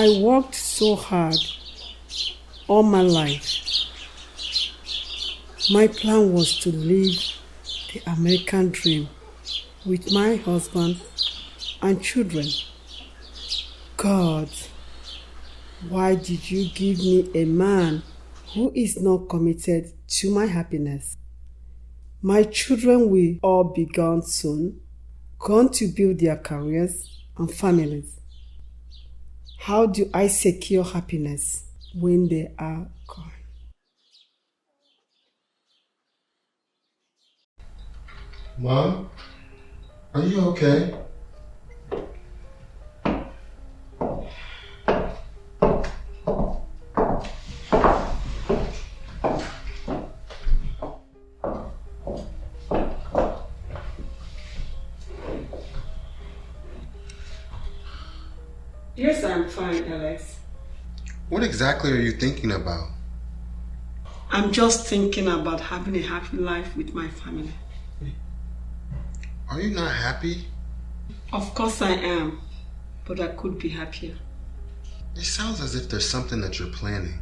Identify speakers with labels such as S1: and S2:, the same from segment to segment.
S1: I worked so hard all my life. My plan was to live the American dream with my husband and children. God, why did you give me a man who is not committed to my happiness? My children will all be gone soon, gone to build their careers and families. How do I secure happiness when they are gone?
S2: Mom, are you okay?
S1: Yes, I'm fine, Alex.
S2: What exactly are you thinking about?
S1: I'm just thinking about having a happy life with my family.
S2: Are you not happy?
S1: Of course I am, but I could be happier.
S2: It sounds as if there's something that you're planning.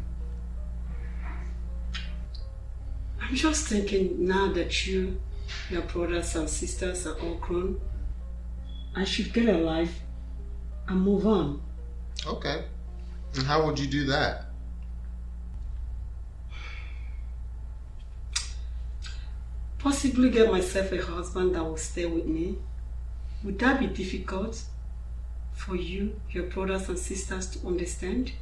S1: I'm just thinking now that your brothers and sisters are all grown, I should get a life and move on.
S2: Okay. And how would you do that?
S1: Possibly get myself a husband that will stay with me. Would that be difficult for you, your brothers and sisters to understand?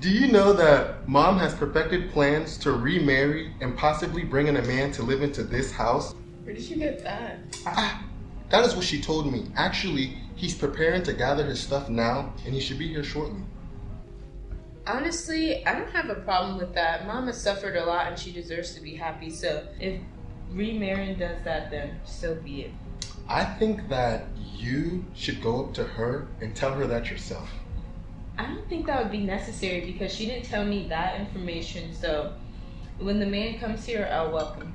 S2: Do you know that Mom has perfected plans to remarry and possibly bring in a man to live into this house?
S3: Where did you get that?
S2: That is what she told me. Actually, he's preparing to gather his stuff now and he should be here shortly.
S3: Honestly, I don't have a problem with that. Mom has suffered a lot and she deserves to be happy. So if remarrying does that, then so be it.
S2: I think that you should go up to her and tell her that yourself.
S3: I don't think that would be necessary because she didn't tell me that information. So when the man comes here, I'll welcome him.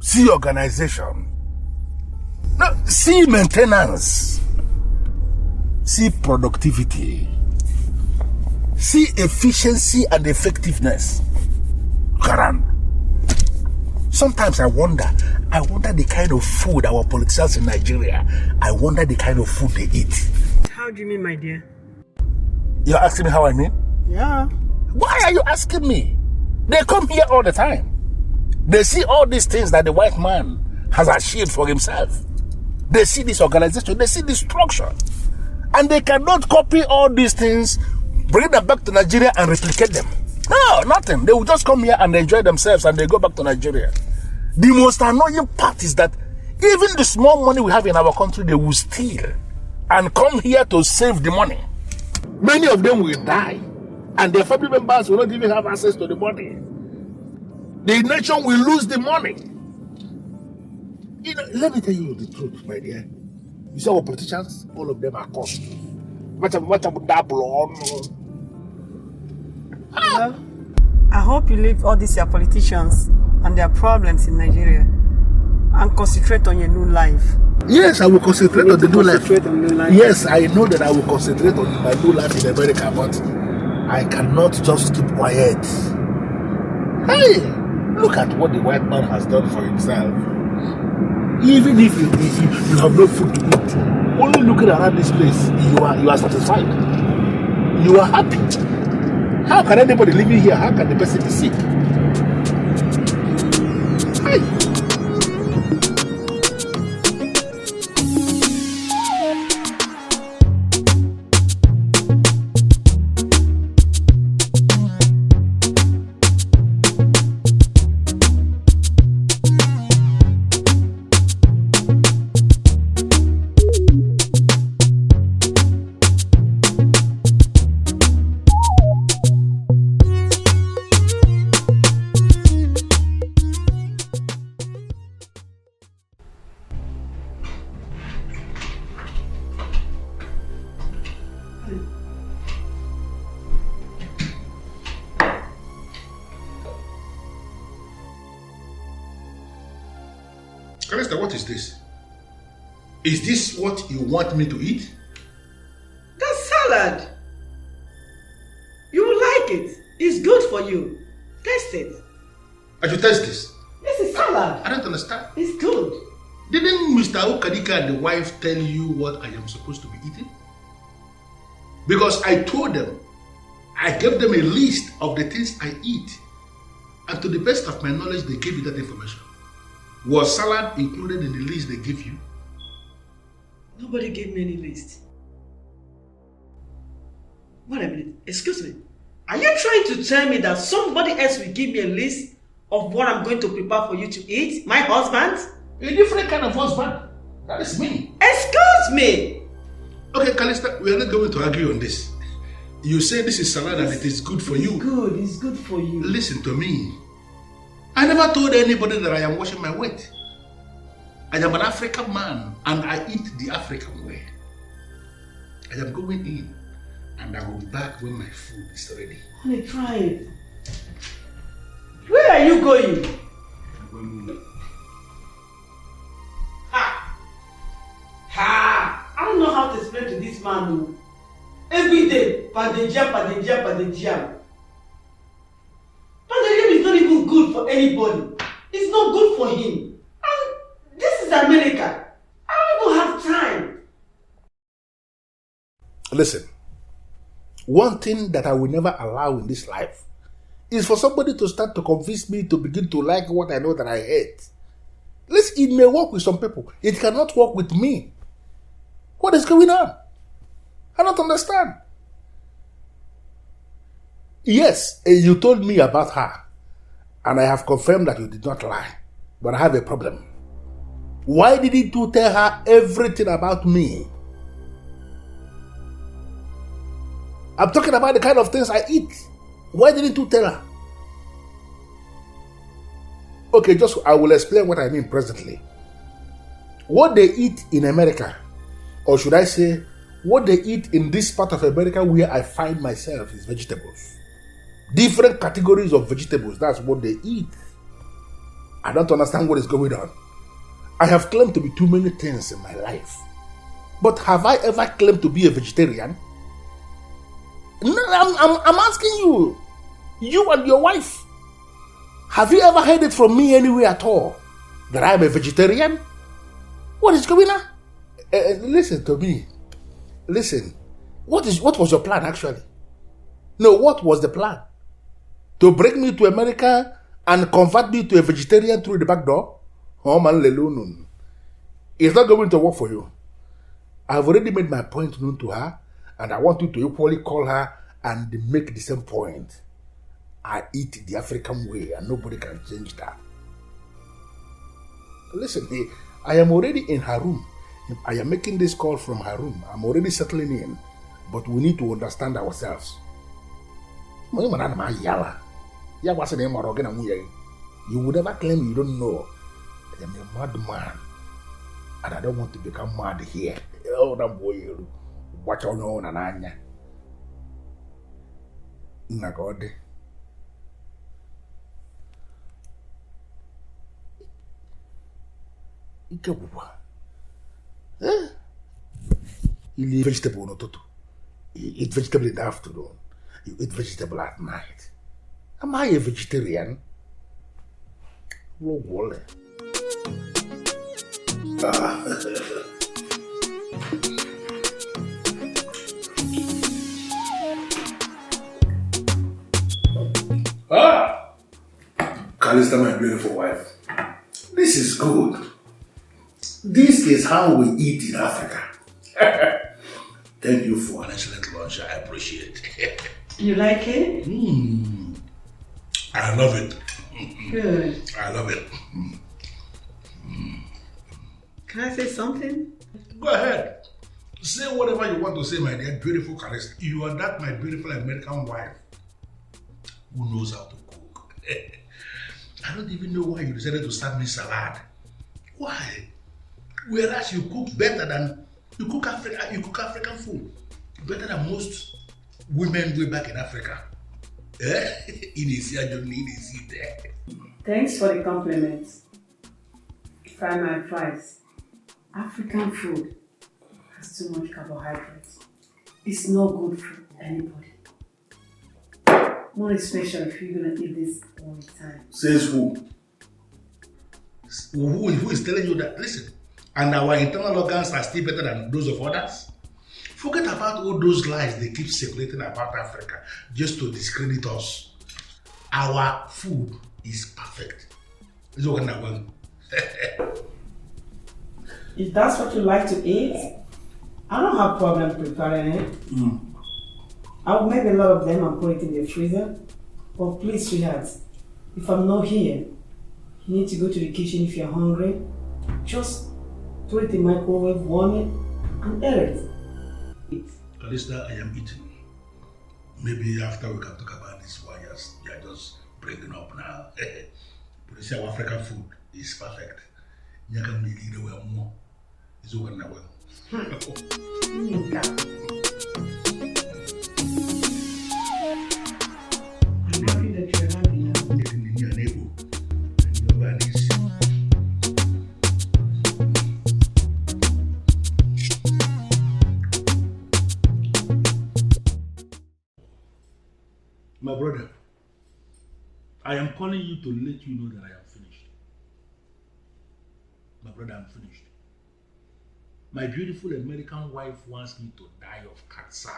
S4: See organization. No, see maintenance. See productivity. See efficiency and effectiveness. Karan. Sometimes I wonder the kind of food our politicians in Nigeria, I wonder the kind of food they eat.
S1: How do you mean, my dear?
S4: You're asking me how I mean?
S1: Yeah.
S4: Why are you asking me? They come here all the time. They see all these things that the white man has achieved for himself. They see this organization, they see this structure. And they cannot copy all these things, bring them back to Nigeria and replicate them. No, nothing. They will just come here and enjoy themselves and they go back to Nigeria. The most annoying part is that even the small money we have in our country, they will steal and come here to save the money. Many of them will die and their family members will not even have access to the money. The nation will lose the money. You know, let me tell you the truth, my dear. You see our politicians, all of them are caught.
S1: Well, I hope you leave all these your politicians and their problems in Nigeria and concentrate on your new life.
S4: Yes, I will concentrate on the new life.
S1: On new life.
S4: Yes, I know that I will concentrate on my new life in America, but I cannot just keep quiet. Hey, look at what the white man has done for himself. Even if you have no food to eat, only looking around this place, you are satisfied. You are happy. How can anybody living here? How can the person be sick? Hey.
S2: Calista, what is this? Is this what you want me to eat?
S1: That's salad. You will like it. It's good for you. Taste it.
S2: I should taste this.
S1: This is salad.
S2: I don't understand.
S1: It's good.
S2: Didn't Mr. Okadika and the wife tell you what I am supposed to be eating? Because I told them, I gave them a list of the things I eat. And to the best of my knowledge, they gave you that information. Was salad included in the list they gave you?
S1: Nobody gave me any list. Wait a minute. Excuse me. Are you trying to tell me that somebody else will give me a list of what I'm going to prepare for you to eat? My husband?
S4: A different kind of husband. That is me.
S1: Excuse me.
S2: Okay, Calista, we are not going to argue on this. You say this is salad and it is good for you.
S1: Good. It's good for you.
S2: Listen to me. I never told anybody that I am washing my weight. I am an African man and I eat the African way. I am going in and I will be back when my food is ready.
S1: Honey, try it. Where are you going?
S2: I'm going.
S1: Ha! Ha! I don't know how to explain to this man though. Every day, padejia. Padejia is not even good for anybody. It's not good for him. And this is America. I don't even have time.
S4: Listen, one thing that I will never allow in this life is for somebody to start to convince me to begin to like what I know that I hate. Listen, it may work with some people. It cannot work with me. What is going on? I don't understand. Yes, you told me about her, and I have confirmed that you did not lie. But I have a problem. Why didn't you tell her everything about me? I'm talking about the kind of things I eat. Why didn't you tell her? Okay, I will explain what I mean presently. What they eat in America, or should I say, what they eat in this part of America where I find myself is vegetables. Different categories of vegetables, that's what they eat. I don't understand what is going on. I have claimed to be too many things in my life. But have I ever claimed to be a vegetarian? No, I'm asking you. You and your wife. Have you ever heard it from me anywhere at all that I'm a vegetarian? What is going on? Listen to me. Listen. What was your plan actually? No, what was the plan? To bring me to America and convert me to a vegetarian through the back door? Oh man, lelunun. It's not going to work for you. I've already made my point known to her, and I want you to equally call her and make the same point. I eat the African way, and nobody can change that. Listen, I am already in her room. I am making this call from her room. I'm already settling in, but we need to understand ourselves. You would never claim you don't know. I'm a mad man, and I don't want to become mad here. Oh, that boy, watch on your own, Ananya. Nagode. Eh? You eat vegetable no toto. You eat vegetable in the afternoon. You eat vegetable at night. Am I a vegetarian? Calista, my beautiful wife. This is good. This is how we eat in Africa. Thank you for an excellent lunch. I appreciate it.
S1: You like it?
S4: I love it.
S1: Good.
S4: I love it.
S1: Can I say something?
S4: Go ahead. Say whatever you want to say, my dear beautiful Calista. You are that my beautiful American wife who knows how to cook. I don't even know why you decided to start me salad. Why? Whereas you cook better than you cook African food better than most women way back in Africa.
S1: Thanks for the compliments. If I may advise, African food has too much carbohydrates. It's not good for anybody. More especially if you're gonna eat this all the time.
S4: Says who? Who is telling you that? Listen, and our internal organs are still better than those of others? Forget about all those lies they keep circulating about Africa just to discredit us. Our food is perfect. Is what I want.
S1: If that's what you like to eat, I don't have problem preparing it. I'll make a lot of them and put it in the freezer. But please, sweetheart, if I'm not here, you need to go to the kitchen if you're hungry. Just put it in the microwave, warm it, and eat it.
S4: Calista, I am eating. Maybe after we can talk about this while you are just bringing up now. But you see, our African food is perfect. You can make it well more. It's over now. My brother, I am calling you to let you know that I am finished. My brother, I'm finished. My beautiful American wife wants me to die of cancer.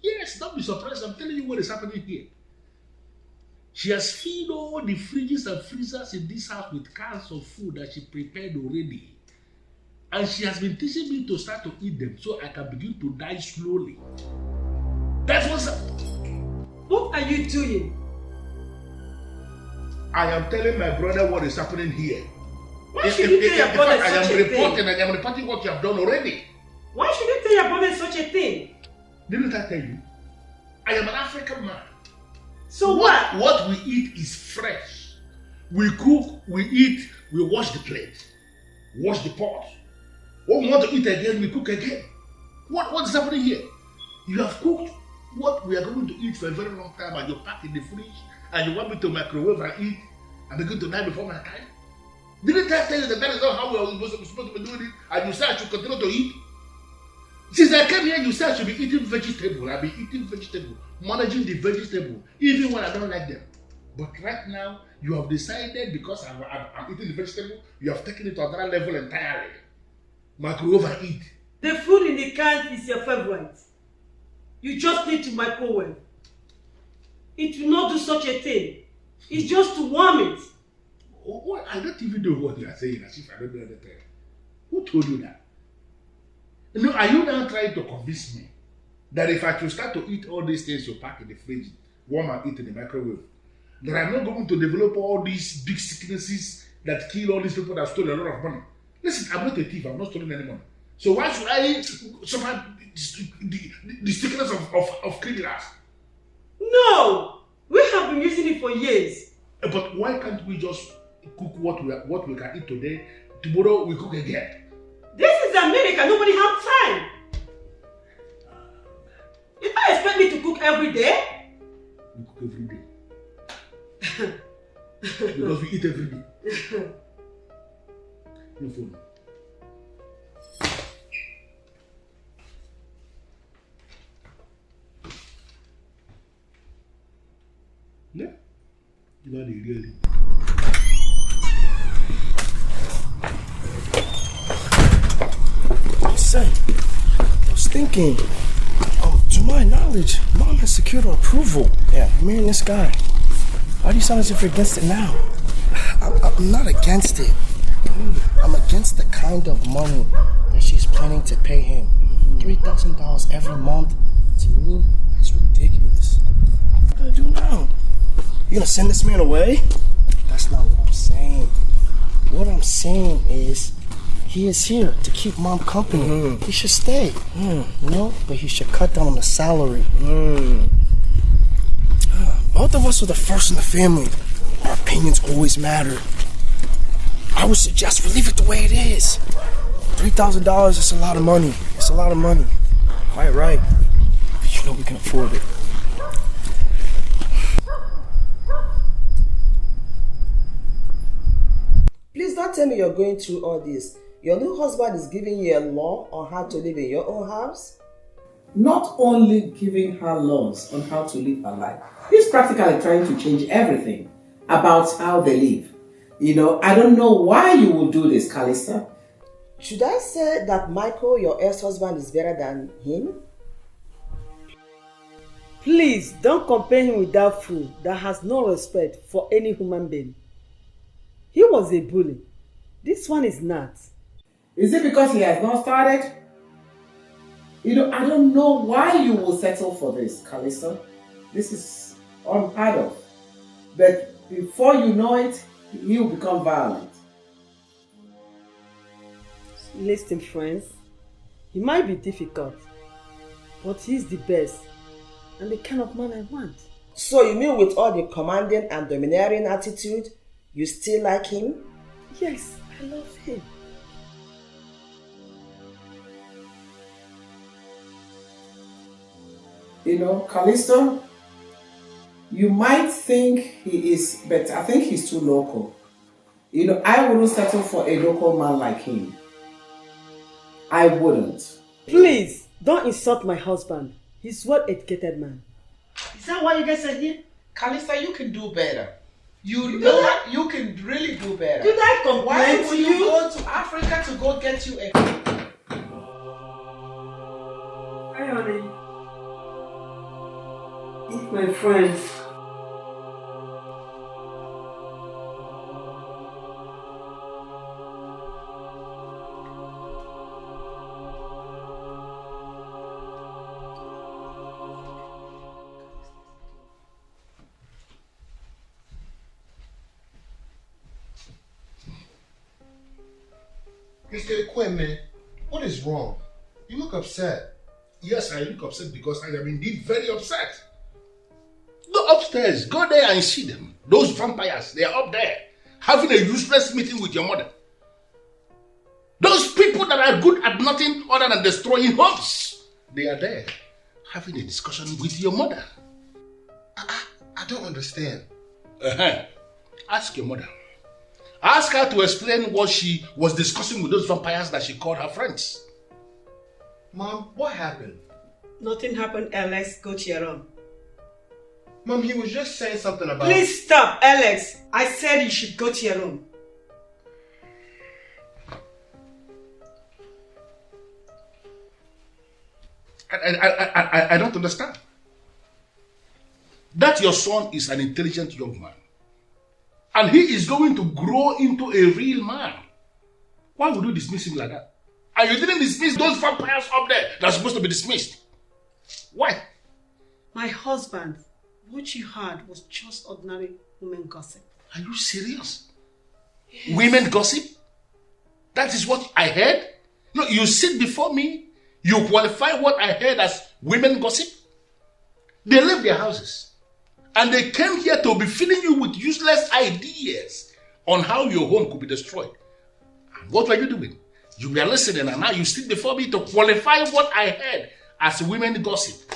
S4: Yes, don't be surprised. I'm telling you what is happening here. She has filled all the fridges and freezers in this house with cans of food that she prepared already. And she has been teaching me to start to eat them so I can begin to die slowly. That's what's up.
S1: What are you doing?
S4: I am telling my brother what is happening here.
S1: Why should you tell your brother such a thing?
S4: I am reporting what you have done already.
S1: Why should you tell your brother such a thing?
S4: Didn't I tell you? I am an African man.
S1: So what?
S4: What we eat is fresh. We cook, we eat, we wash the plate, wash the pot. When we want to eat again, we cook again. What is happening here? You have cooked what we are going to eat for a very long time and you pack in the fridge and you want me to microwave and eat and begin to die before my time? Didn't I tell you that is not how we are supposed to be doing it and you said I should continue to eat? Since I came here, you said I should be eating vegetable. I'll be eating vegetable, managing the vegetable, even when I don't like them. But right now, you have decided because I'm eating the vegetable, you have taken it to another level entirely. Microwave and eat.
S1: The food in the can is your favorite. You just need to microwave. It will not do such a thing. It's just to warm it.
S4: Oh, I don't even know what you are saying as if I don't know anything. Who told you that? No, are you now trying to convince me that if I should start to eat all these things you pack in the fridge, warm and eat in the microwave, that I'm not going to develop all these big sicknesses that kill all these people that stole a lot of money? Listen, I'm not a thief. I'm not stealing any money. So why should I somehow the sickness of criminals?
S1: No! We have been using it for years.
S4: But why can't we just cook what we can eat today? Tomorrow we cook again.
S1: This is America. Nobody has time. You don't expect me to cook every day?
S4: We cook every day. Because we eat every day.
S2: No phone. Yeah. You know the really.
S5: Say, I was thinking, to my knowledge, Mom has secured her approval. Yeah, marrying this guy. Why do you sound as if you're against it now? I'm not against it. I'm against the kind of money that she's planning to pay him. $3,000 every month. To me, that's ridiculous. What do I do now? You gonna send this man away? That's not what I'm saying. What I'm saying is, he is here to keep Mom company. He should stay, you know, but he should cut down on the salary. Both of us are the first in the family. Our opinions always matter. I would suggest we leave it the way it is. $3,000 is a lot of money. It's a lot of money. Quite right. But you know we can afford it.
S6: Please don't tell me you're going through all this. Your new husband is giving you a law on how to live in your own house?
S7: Not only giving her laws on how to live her life, he's practically trying to change everything about how they live. You know, I don't know why you will do this, Calista.
S6: Should I say that Michael, your ex-husband, is better than him?
S1: Please don't compare him with that fool that has no respect for any human being. He was a bully. This one is not.
S7: Is it because he has not started? You know, I don't know why you will settle for this, Calista. This is unheard of. But before you know it, he will become violent.
S1: Listen, friends, he might be difficult, but he's the best and the kind of man I want.
S6: So you mean with all the commanding and domineering attitude, you still like him?
S1: Yes, I love him.
S7: You know, Callisto, you might think he is, but I think he's too local. You know, I wouldn't settle for a local man like him. I wouldn't.
S1: Please, don't insult my husband. He's a well-educated man.
S8: Is that why you guys are here? Calista, you can do better. You know you can really do better.
S1: Did I complain
S8: Why
S1: to
S8: would
S1: you?
S8: you go to Africa to go get you a...
S1: Hi, honey. Meet my friends.
S2: Mr. Ekweme, what is wrong? You look upset. Yes, I look upset because I am indeed very upset. Go upstairs, go there and see them. Those vampires, they are up there, having a useless meeting with your mother. Those people that are good at nothing other than destroying homes, they are there, having a discussion with your mother.
S9: I don't understand.
S2: Ask your mother. Ask her to explain what she was discussing with those vampires that she called her friends.
S9: Mom, what happened?
S10: Nothing happened, Alex. Go to your room.
S9: Mom, he was just saying something about...
S10: Please stop, Alex. I said you should go to your room.
S2: I don't understand. That your son is an intelligent young man. And he is going to grow into a real man. Why would you dismiss him like that? And you didn't dismiss those vampires up there that are supposed to be dismissed. Why?
S10: My husband, what you heard was just ordinary women gossip.
S2: Are you serious? Yes. Women gossip? That is what I heard? No, you sit before me, you qualify what I heard as women gossip? They left their houses. And they came here to be filling you with useless ideas on how your home could be destroyed. And what were you doing? You were listening and now you sit before me to qualify what I heard as women gossip.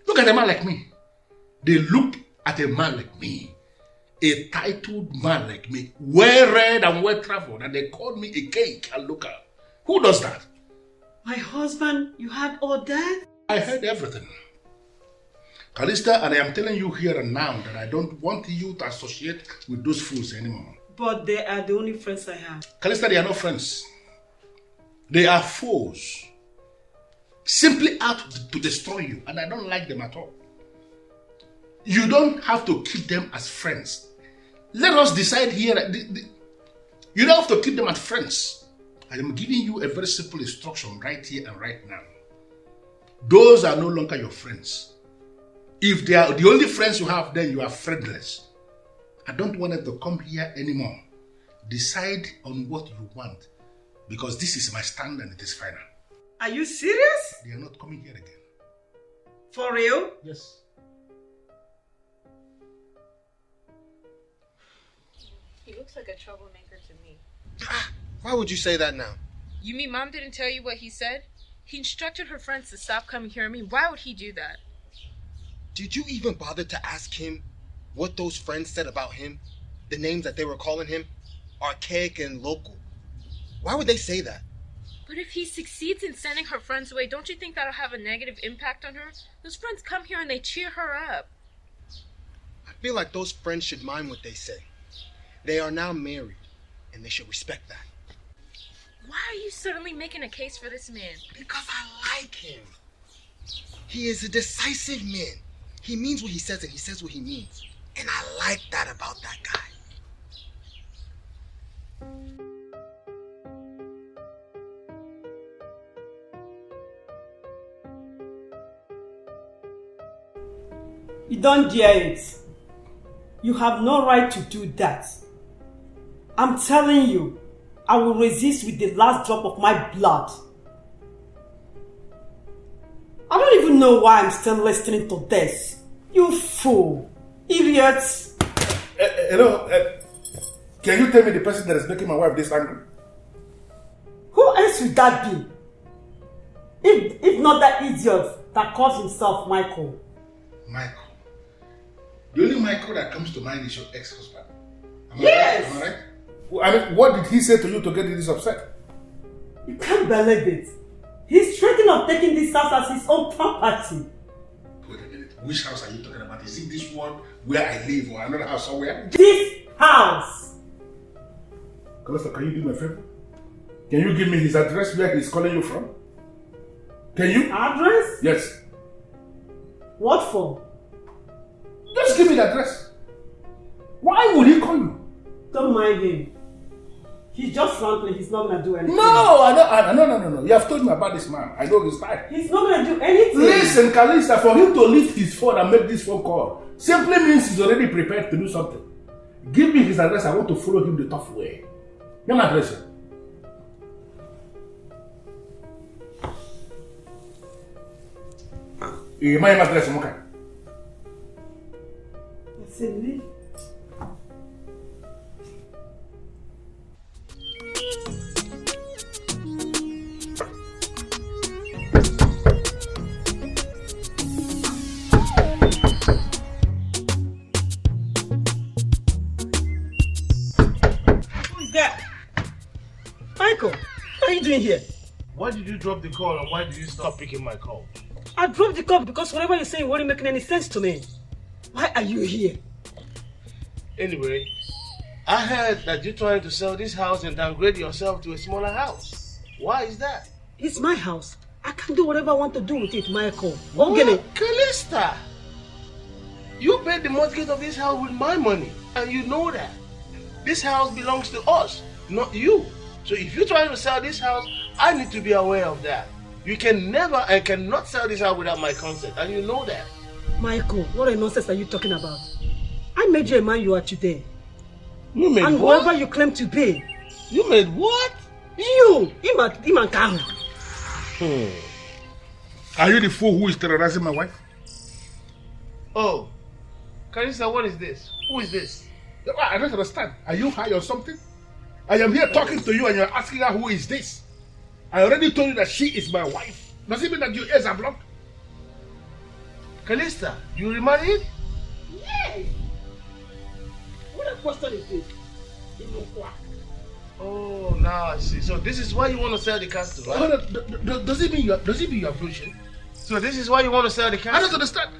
S2: Look at a man like me. They look at a man like me. a titled man like me, well-read and well-traveled, and they called me a cake and looker. Who does that?
S10: My husband, you had all that?
S2: I heard everything. Calista, and I am telling you here and now that I don't want you to associate with those fools anymore.
S10: But they are the only friends I have.
S2: Calista, they are not friends. They are foes. Simply out to destroy you, and I don't like them at all. You don't have to keep them as friends. Let us decide here. You don't have to keep them as friends. I am giving you a very simple instruction right here and right now. Those are no longer your friends. If they are the only friends you have, then you are friendless. I don't want them to come here anymore. Decide on what you want, because this is my stand and it is final.
S10: Are you serious?
S2: They are not coming here again.
S10: For real?
S2: Yes.
S3: He looks like a troublemaker to me.
S9: Why would you say that now?
S3: You mean Mom didn't tell you what he said? He instructed her friends to stop coming here. I mean, why would he do that?
S9: Did you even bother to ask him what those friends said about him? The names that they were calling him? Archaic and local. Why would they say that?
S3: But if he succeeds in sending her friends away, don't you think that'll have a negative impact on her? Those friends come here and they cheer her up.
S9: I feel like those friends should mind what they say. They are now married, and they should respect that.
S3: Why are you suddenly making a case for this man?
S9: Because I like him. He is a decisive man. He means what he says and he says what he means. And I like that about that guy.
S10: You don't dare it. You have no right to do that. I'm telling you, I will resist with the last drop of my blood. I don't even know why I'm still listening to this. You fool. Idiots.
S4: Hello, can you tell me the person that is making my wife this angry?
S10: Who else would that be? If not that idiot that calls himself Michael.
S2: Michael. The only Michael that comes to mind is your ex-husband.
S10: Yes!
S2: Am I right?
S4: I mean, what did he say to you to get you this upset?
S10: You can't believe it. He's thinking of taking this house as his own property.
S2: Wait a minute. Which house are you talking about? Is it this one where I live or another house somewhere?
S10: This house!
S4: Calista, can you do me a favor? Can you give me his address where he's calling you from? Can you?
S10: Address?
S4: Yes.
S10: What for?
S4: Just give me the address. Why would he call you?
S10: Don't mind him. He's just rambling. He's not gonna do anything.
S4: No. You have told me about this man. I know his type.
S10: He's not gonna do anything.
S4: Listen, Calista, for him to lift his phone and make this phone call simply means he's already prepared to do something. Give me his address. I want to follow him the tough way. Give me address. My address, Moka.
S10: That's it, leave. Michael, what are you doing here?
S11: Why did you drop the call and why did you stop picking my call?
S10: I dropped the call because whatever you're saying wasn't making any sense to me. Why are you here?
S11: Anyway, I heard that you're trying to sell this house and downgrade yourself to a smaller house. Why is that?
S10: It's my house. I can do whatever I want to do with it, Michael. What?
S11: Calista! You paid the mortgage of this house with my money, and you know that. This house belongs to us, not you. So if you're trying to sell this house, I need to be aware of that. You can never and cannot sell this house without my consent, and you know that.
S10: Michael, what a nonsense are you talking about? I made you a man you are today.
S11: You made
S10: and
S11: what?
S10: whoever you claim to be.
S11: You made what?
S10: You! Iman Kahu.
S2: Are you the fool who is terrorizing my wife?
S11: Oh. Calista, what is this? Who is this?
S2: I don't understand. Are you high or something? I am here talking to you and you're asking her who is this? I already told you that she is my wife. Does it mean that your ears are blocked?
S11: Calista, you remarried?
S10: Yes!
S7: question again.
S11: Oh, now I see. So this is why you want to sell the castle, right?
S2: Does it mean you are bullshit?
S11: So this is why you want to sell the castle?
S2: I don't understand.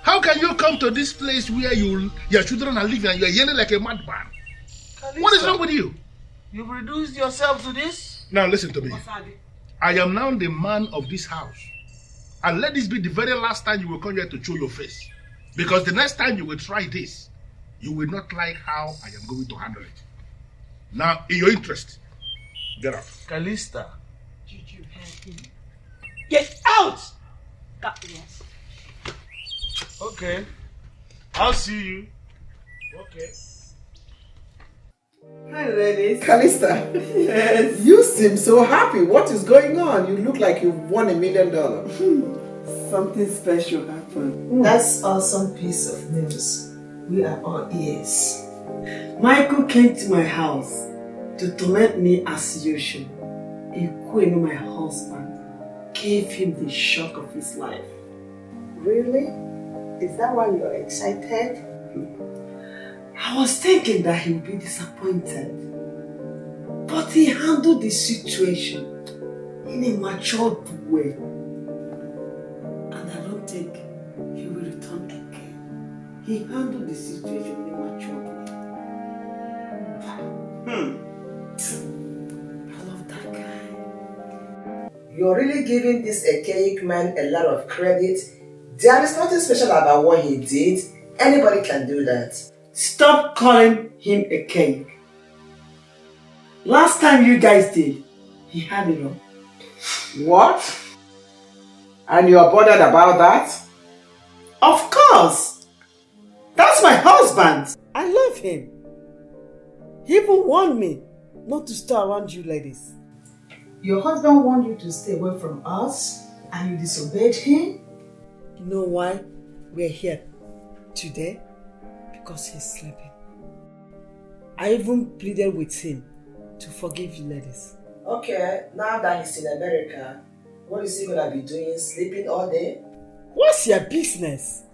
S2: How can you come to this place where your children are living and you are yelling like a madman? What is wrong with you?
S11: You've reduced yourself to this?
S2: Now listen to me. I am now the man of this house. And let this be the very last time you will come here to show your face. Because the next time you will try this, you will not like how I am going to handle it. Now, in your interest, get out.
S11: Calista.
S10: Did you have him? Get out! God bless.
S11: Okay. I'll see you. Okay.
S6: Hi, ladies. Calista. Yes. You seem so happy. What is going on? You look like you've won $1 million.
S10: Something special happened.
S6: That's awesome piece of news. We are all ears.
S10: Michael came to my house to torment me as usual. Ikwe, my husband, gave him the shock of his life.
S6: Really? Is that why you're excited?
S10: I was thinking that he would be disappointed. But he handled the situation in a matured way. And I don't think he will return again. He handled the situation in a matured way. I love that guy.
S6: You're really giving this archaic man a lot of credit. There is nothing special about what he did. Anybody can do that.
S10: Stop calling him a cake. Last time you guys did, he had it wrong.
S6: What? And you're bothered about that?
S10: Of course! That's my husband! I love him. He even warned me not to stay around you ladies.
S6: Your husband warned you to stay away from us and you disobeyed him?
S10: You know why we're here today? Because he's sleeping. I even pleaded with him to forgive you ladies.
S6: Okay, now that he's in America, what is he gonna be doing? Sleeping all day?
S10: What's your business?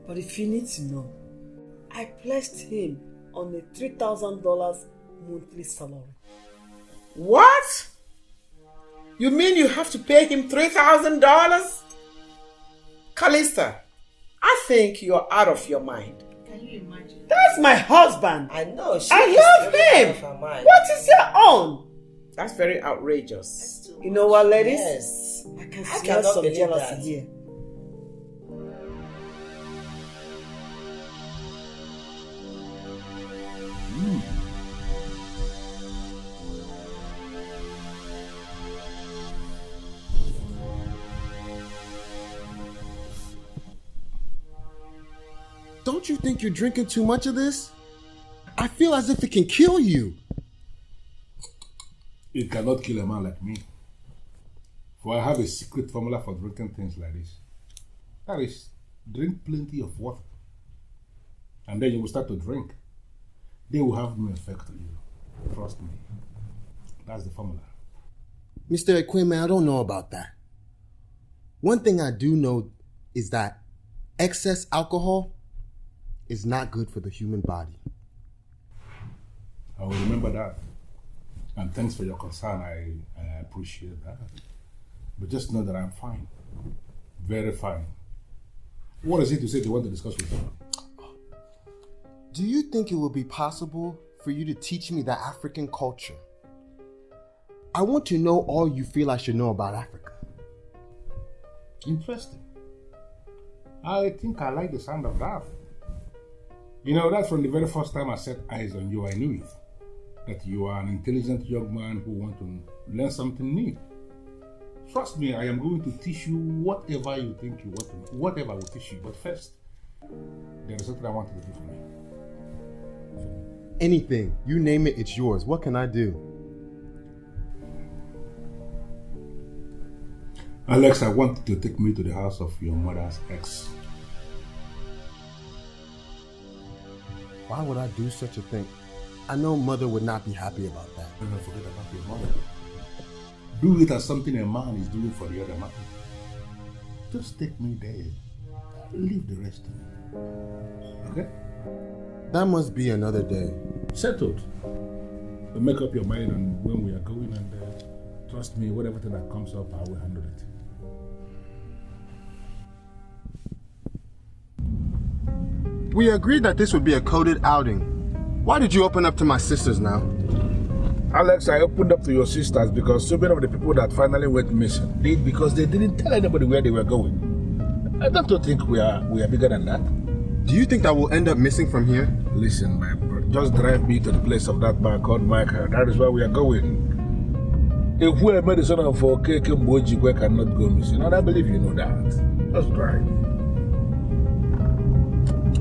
S10: But if you need to know, I placed him on a $3,000 monthly salary.
S6: What? You mean you have to pay him $3,000? Calista, I think you're out of your mind.
S10: Can you imagine? That's my husband.
S6: I know.
S10: I love him. What is your own?
S6: That's very outrageous.
S10: You know what, ladies?
S6: Yes.
S10: I can
S6: I
S10: smell
S6: cannot
S10: some
S6: believe
S10: jealousy
S6: that.
S10: here.
S5: Don't you think you're drinking too much of this? I feel as if it can kill you.
S4: It cannot kill a man like me. For I have a secret formula for drinking things like this. That is, drink plenty of water. And then you will start to drink. They will have no effect on you. Trust me. That's the formula.
S5: Mr. Equipment, I don't know about that. One thing I do know is that excess alcohol is not good for the human body.
S4: I will remember that. And thanks for your concern. I appreciate that. But just know that I'm fine. Very fine. What is it you said you want to discuss with me?
S5: Do you think it would be possible for you to teach me the African culture? I want to know all you feel I should know about Africa.
S4: Interesting. I think I like the sound of that. You know, that from the very first time I set eyes on you, I knew it. That you are an intelligent young man who wants to learn something new. Trust me, I am going to teach you whatever you think you want to know. Whatever I will teach you. But first, there is something I want you to do for me.
S5: Anything. You name it, it's yours. What can I do?
S4: Alex, I want you to take me to the house of your mother's ex.
S5: Why would I do such a thing? I know mother would not be happy about that.
S4: Don't forget about your mother. Do it as something a man is doing for the other man. Just take me there. Leave the rest to me. Okay?
S9: That must be another day.
S4: Settled. So make up your mind on when we are going, and trust me, whatever thing that comes up, I will handle it.
S9: We agreed that this would be a coded outing. Why did you open up to my sisters now?
S4: Alex, I opened up to your sisters because so many of the people that finally went missing did because they didn't tell anybody where they were going. I don't think we are bigger than that.
S9: Do you think that we'll end up missing from here?
S4: Listen, my brother, just drive me to the place of that man called Michael. That is where we are going. If we are medicine for cake and boji, we cannot go missing. And I believe you know that. Just drive.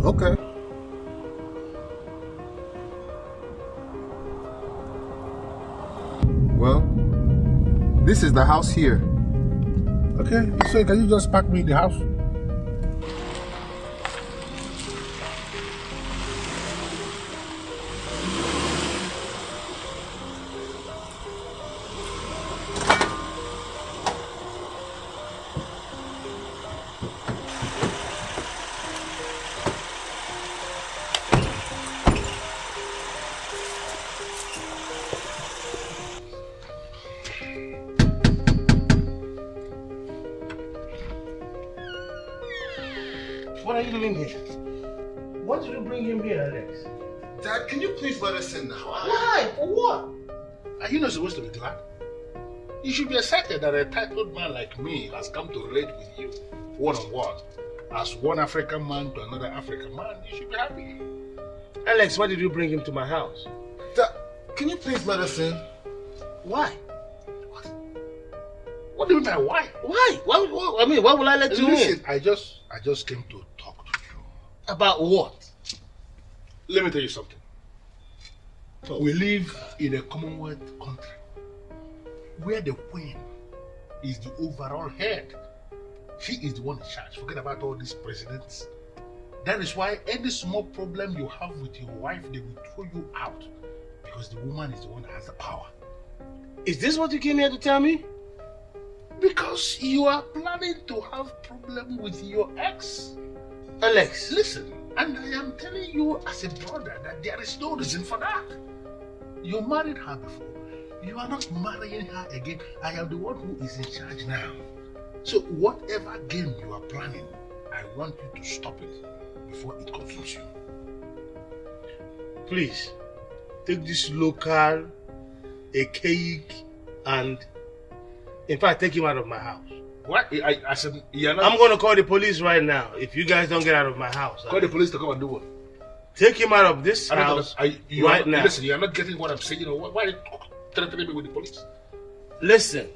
S9: Okay. Well, this is the house here.
S4: Okay, so can you just park me in the house?
S11: What are you doing here? Why did you bring him here, Alex?
S9: Dad, can you please let us in now?
S11: Why? For what?
S2: Are you not supposed to be glad? You should be excited that a titled man like me has come to relate with you one-on-one. As one African man to another African man, you should be happy.
S11: Alex, why did you bring him to my house?
S9: Dad, can you please let us in?
S11: Why?
S2: What do you mean by why?
S11: Why? Why will I let you
S2: Listen,
S11: in?
S2: I just came to talk to you.
S11: About what?
S2: Let me tell you something. We live in a Commonwealth country where the queen is the overall head. She is the one in charge. Forget about all these presidents. That is why any small problem you have with your wife, they will throw you out because the woman is the one that has the power.
S11: Is this what you came here to tell me?
S2: Because you are planning to have problem with your ex.
S11: Alex,
S2: listen, and I am telling you as a brother that there is no reason for that. You married her before. You are not marrying her again. I am the one who is in charge now. So whatever game you are planning, I want you to stop it before it consumes you.
S11: Please, take this local, a cake, and in fact, take him out of my house.
S2: What? I said, you're not...
S11: I'm going to call the police right now if you guys don't get out of my house.
S2: Call the police to come and do what?
S11: Take him out of this house right now.
S2: Listen, you're not getting what I'm saying. You know, why are you threatening me with the police?
S11: Listen,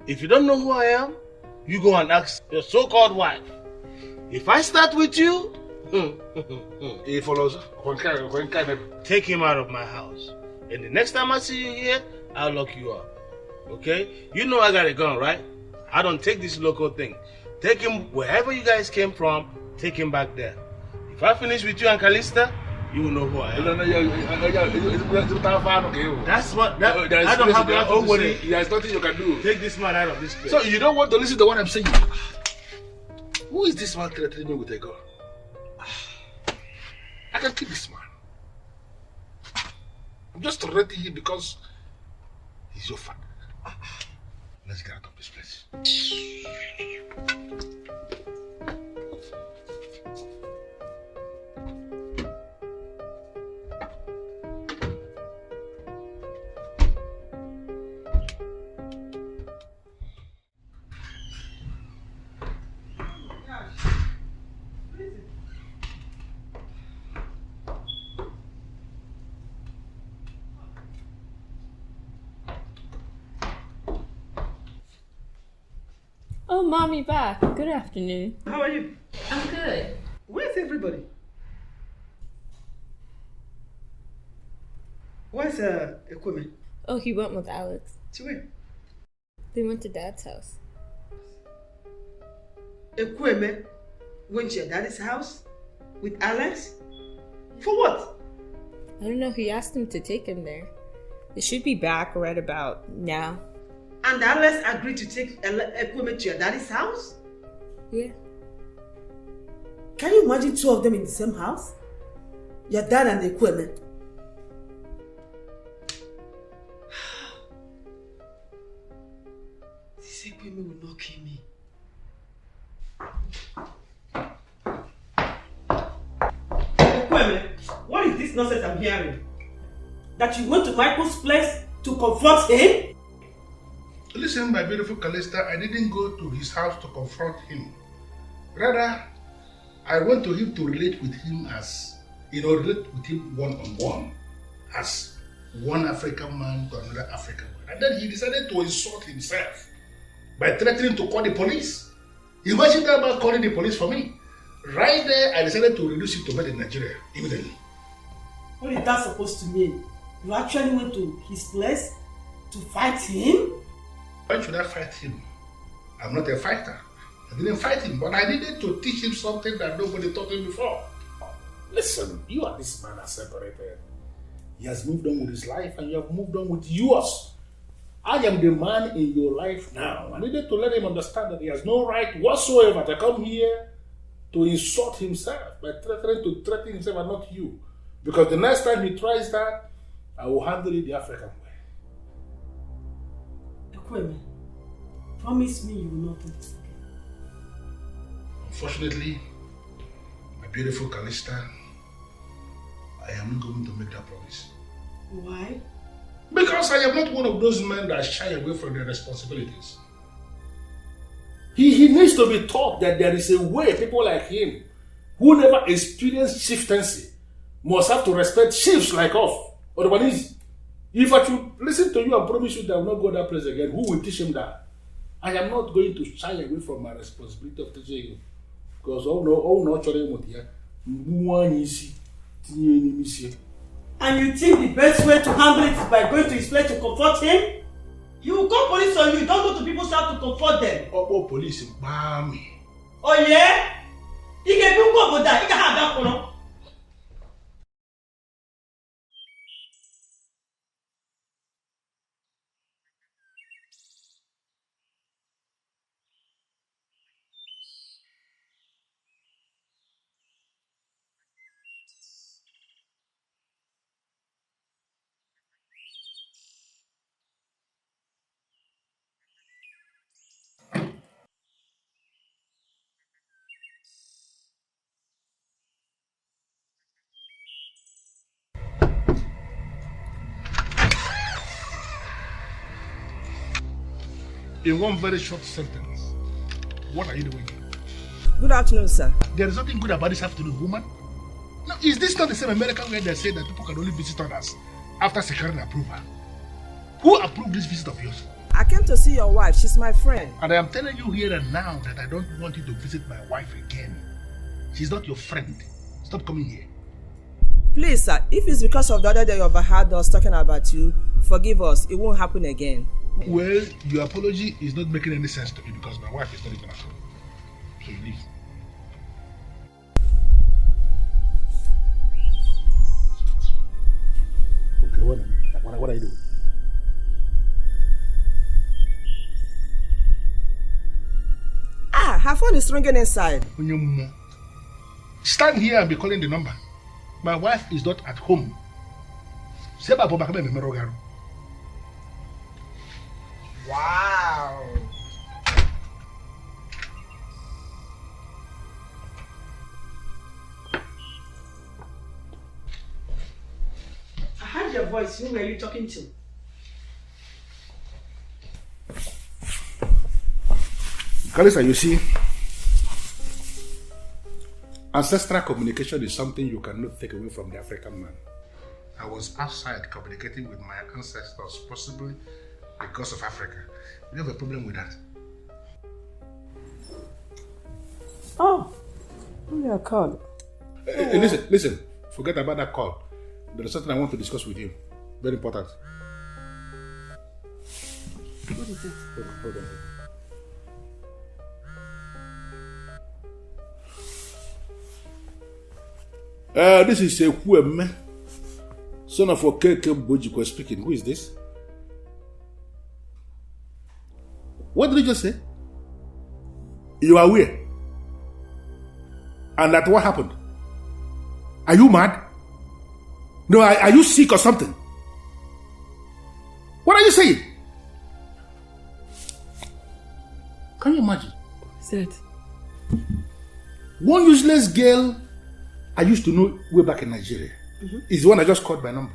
S11: if you don't know who I am, you go and ask your so-called wife. If I start with you,
S2: he follows.
S11: Take him out of my house. And the next time I see you here, I'll lock you up. Okay? You know I got a gun, right? I don't take this local thing. Take him wherever you guys came from, take him back there. If I finish with you and Calista, you will know who I am. That's what, I don't have nothing to say.
S2: There's nothing you can do.
S11: Take this man out of this place.
S2: So you don't want to listen to what I'm saying? Who is this man threatening me with a gun? I can kill this man. I'm just threatening him because he's your father. Let's get out of this place.
S3: Oh, mommy back. Good afternoon.
S1: How are you?
S3: I'm good.
S1: Where's everybody? Where's equipment?
S3: Oh, he went with Alex.
S1: To where?
S3: They went to Dad's house.
S1: Equipment went to your daddy's house with Alex? For what?
S3: I don't know. He asked him to take him there. They should be back right about now.
S1: And Alex agreed to take equipment to your daddy's house?
S3: Yeah.
S10: Can you imagine two of them in the same house? Your dad and Ekweme. This Ekweme will not kill me. Ekweme, what is this nonsense I'm hearing? That you went to Michael's place to confront him?
S2: Listen, my beautiful Callista, I didn't go to his house to confront him. Rather, I went to him to relate with him as, relate with him one-on-one, as one African man to another African man. And then he decided to insult himself by threatening to call the police. Imagine that man calling the police for me. Right there, I decided to reduce him to bed in Nigeria immediately.
S10: What is that supposed to mean? You actually went to his place to fight him?
S2: Why should I fight him? I'm not a fighter. I didn't fight him, but I needed to teach him something that nobody taught him before.
S4: Listen, you and this man are separated. He has moved on with his life and you have moved on with yours. I am the man in your life now. I needed to let him understand that he has no right whatsoever to come here to insult himself by threaten himself and not you. Because the next time he tries that, I will handle it the African way.
S10: Ekweme, promise me you will not do this again.
S2: Unfortunately, my beautiful Callista, I am not going to make that promise.
S10: Why?
S2: Because I am not one of those men that shy away from their responsibilities.
S4: He needs to be taught that there is a way people like him, who never experienced chieftaincy, must have to respect chiefs like us. Otherwise, if I should listen to you and promise you that I will not go that place again, who will teach him that? I am not going to shy away from my responsibility of teaching him. Because
S10: and you think the best way to handle it is by going to his place to confront him? He will call police on you. Don't go to people's house to confront them.
S2: Oh, police, bam.
S10: Oh yeah? He can do what with that. He can have that for.
S2: In one very short sentence, what are you doing?
S12: Good afternoon, sir.
S2: There is nothing good about this afternoon, woman. Now, is this not the same American way they say that people can only visit others after securing approval? Who approved this visit of yours?
S12: I came to see your wife. She's my friend.
S2: And I am telling you here and now that I don't want you to visit my wife again. She's not your friend. Stop coming here.
S12: Please, sir, if it's because of the other day you overheard us talking about you, forgive us. It won't happen again.
S2: Well, your apology is not making any sense to me because my wife is not even at home. So you leave. Okay, what are you doing?
S12: Ah, her phone is ringing inside.
S2: Stand here and be calling the number. My wife is not at home.
S6: Wow.
S10: I heard your voice. Who were you talking to?
S2: Kalisa, you see, ancestral communication is something you cannot take away from the African man. I was outside communicating with my ancestors, possibly because of Africa. You have a problem with that?
S1: Oh, only a call.
S2: Listen. Forget about that call. There is something I want to discuss with you. Very important.
S1: What is it?
S2: Hold on. This is Ekweme, son of Okeke Bojiko speaking. Who is this? What did you just say? You are where? And that what happened? Are you mad?
S4: No, are you sick or something? What are you saying? Can you imagine?
S1: Said.
S4: One useless girl I used to know way back in Nigeria is the one I just called by number.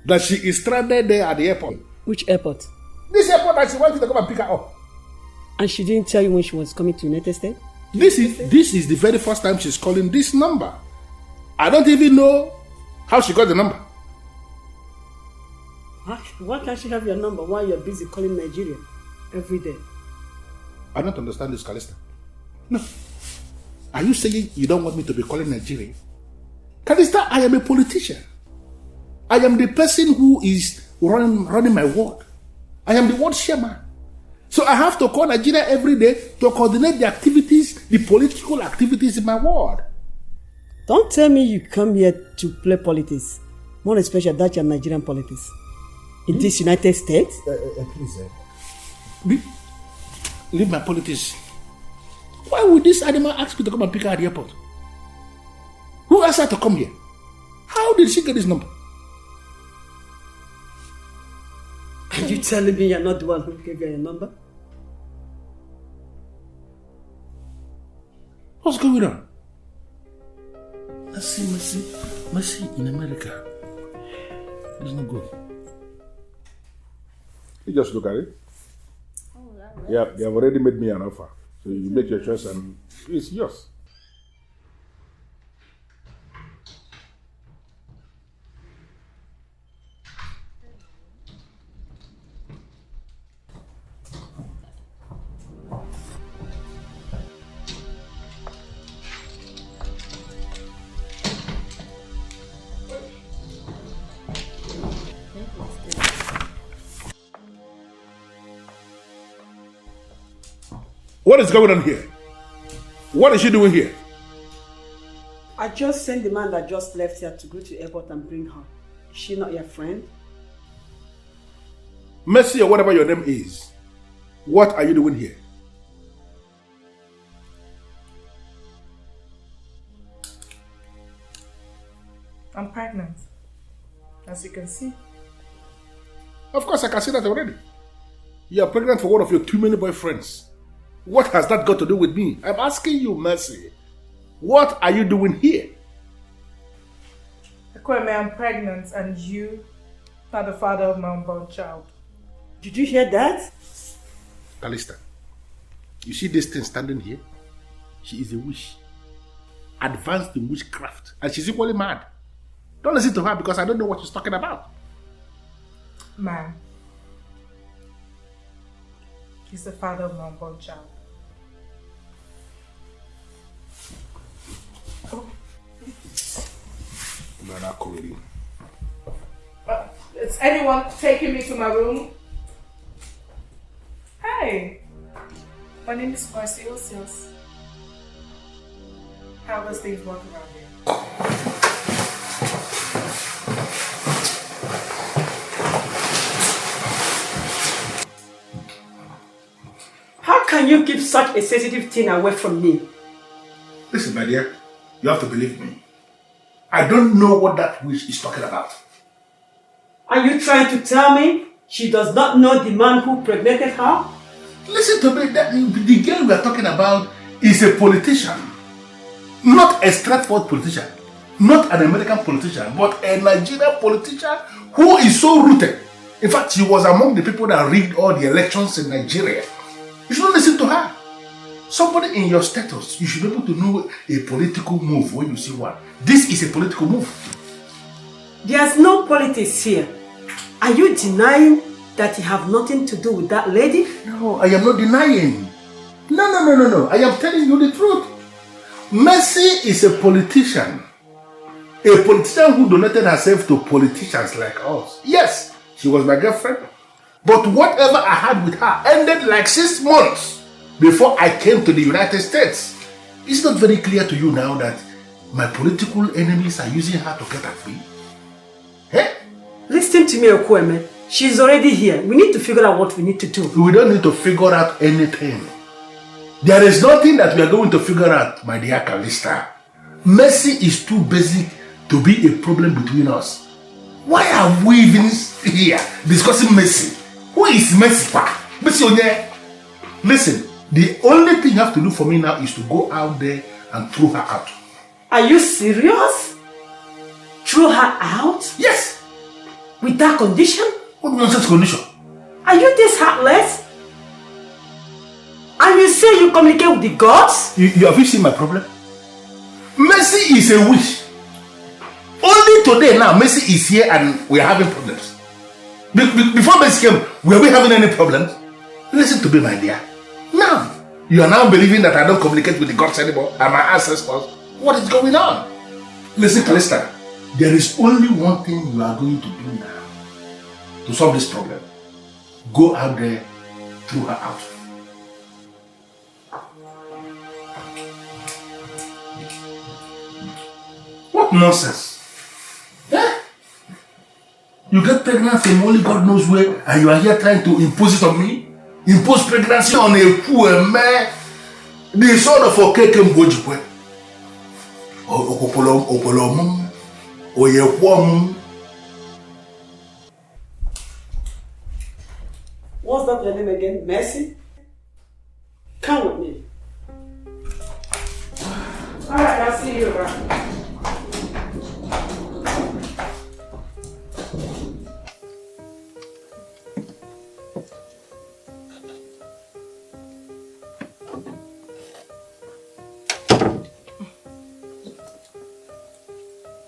S4: That she is stranded there at the airport.
S1: Which airport?
S4: This airport that she wanted to come and pick her up.
S1: And she didn't tell you when she was coming to the United States?
S4: This is the very first time she's calling this number. I don't even know how she got the number.
S1: Why can't she have your number while you're busy calling Nigeria every day?
S4: I don't understand this, Calista. No. Are you saying you don't want me to be calling Nigeria? Calista, I am a politician. I am the person who is running my ward. I am the ward chairman. So I have to call Nigeria every day to coordinate the activities, the political activities in my ward.
S1: Don't tell me you come here to play politics. More especially that you're Nigerian politics. In this United States?
S5: Please,
S4: Leave my politics. Why would this animal ask me to come and pick her at the airport? Who asked her to come here? How did she get this number?
S1: Are you telling me you're not the one who gave her your number?
S4: What's going on? Mercy in America. It's not good. You just look at it. Yeah, they have already made me an offer. So you make your choice and it's yours. What is going on here? What is she doing here?
S1: I just sent the man that just left here to go to the airport and bring her. Is she not your friend?
S4: Mercy or whatever your name is. What are you doing here?
S13: I'm pregnant. As you can see.
S4: Of course, I can see that already. You are pregnant for one of your too many boyfriends. What has that got to do with me? I'm asking you, Mercy. What are you doing here?
S13: Ekweme, I'm pregnant and you are the father of my unborn child.
S1: Did you hear that?
S4: Calista, you see this thing standing here? She is a witch. Advanced in witchcraft. And she's equally mad. Don't listen to her because I don't know what she's talking about.
S13: Man, he's the father of my unborn child. Is anyone taking me to my room? Hey, my name is Mercy. What's yours? How does things work around here?
S1: How can you keep such a sensitive thing away from me?
S4: Listen, my dear, you have to believe me. I don't know what that witch is talking about.
S1: Are you trying to tell me she does not know the man who impregnated her?
S4: Listen to me, the girl we are talking about is a politician. Not a straightforward politician. Not an American politician, but a Nigerian politician who is so rooted. In fact, she was among the people that rigged all the elections in Nigeria. You should not listen to her. Somebody in your status, you should be able to know a political move when you see one. This is a political move.
S1: There's no politics here. Are you denying that you have nothing to do with that lady?
S4: No, I am not denying. No. I am telling you the truth. Mercy is a politician. A politician who donated herself to politicians like us. Yes, she was my girlfriend. But whatever I had with her ended like 6 months before I came to the United States. It's not very clear to you now that my political enemies are using her to get at me. Hey?
S1: Listen to me, Ekweme. She's already here. We need to figure out what we need to do.
S4: We don't need to figure out anything. There is nothing that we are going to figure out, my dear Calista. Mercy is too basic to be a problem between us. Why are we even here discussing Mercy? Who is Mercy, pa? Mercy Onye? Listen, the only thing you have to do for me now is to go out there and throw her out.
S10: Are you serious? Throw her out?
S4: Yes.
S10: With that condition?
S4: What nonsense condition?
S10: Are you this heartless? And you say you communicate with the gods?
S4: Have you seen my problem? Mercy is a witch. Only today now, Mercy is here and we are having problems. Before Mercy came, were we having any problems? Listen to me, my dear. Now, you are now believing that I don't communicate with the gods anymore and my ancestors. What is going on? Listen, Calista, there is only one thing you are going to do now to solve this problem. Go out there, throw her out. What nonsense? Eh? You get pregnant from only God knows where and you are here trying to impose it on me? Impose pregnancy on a poor man? The son of a cake and bojipwe.
S10: What's that your name again? Mercy? Come with me. Alright, I'll see you around.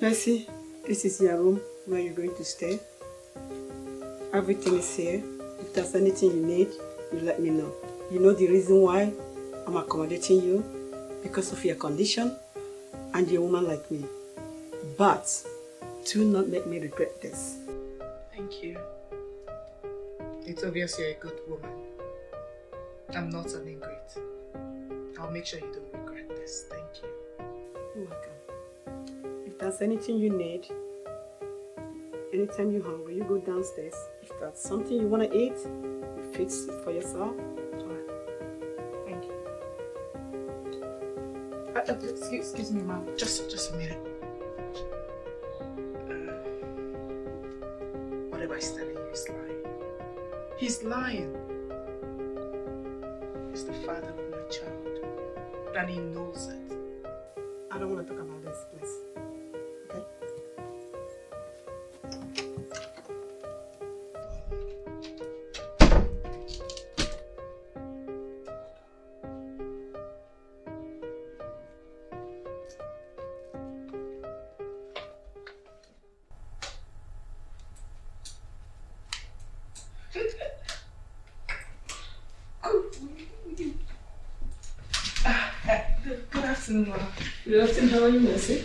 S10: Mercy, this is your room where you're going to stay. Everything is here. If there's anything you need, you let me know. You know the reason why I'm accommodating you? Because of your condition and you're a woman like me. But do not make me regret this.
S8: Thank you. It's obvious you're a good woman. I'm not an ingrate. I'll make sure you don't regret this. Thank you.
S10: You're welcome. If there's anything you need, anytime you're hungry, you go downstairs. If that's something you want to eat, you fix it for yourself.
S8: Alright. Thank you. Excuse me, ma'am. Just a minute. Whatever he's telling you is lying. He's lying. He's the father of my child. And he knows it.
S10: I don't want to talk about this, please. Okay?
S8: Good afternoon, ma'am.
S10: Good afternoon. How are you, Mercy?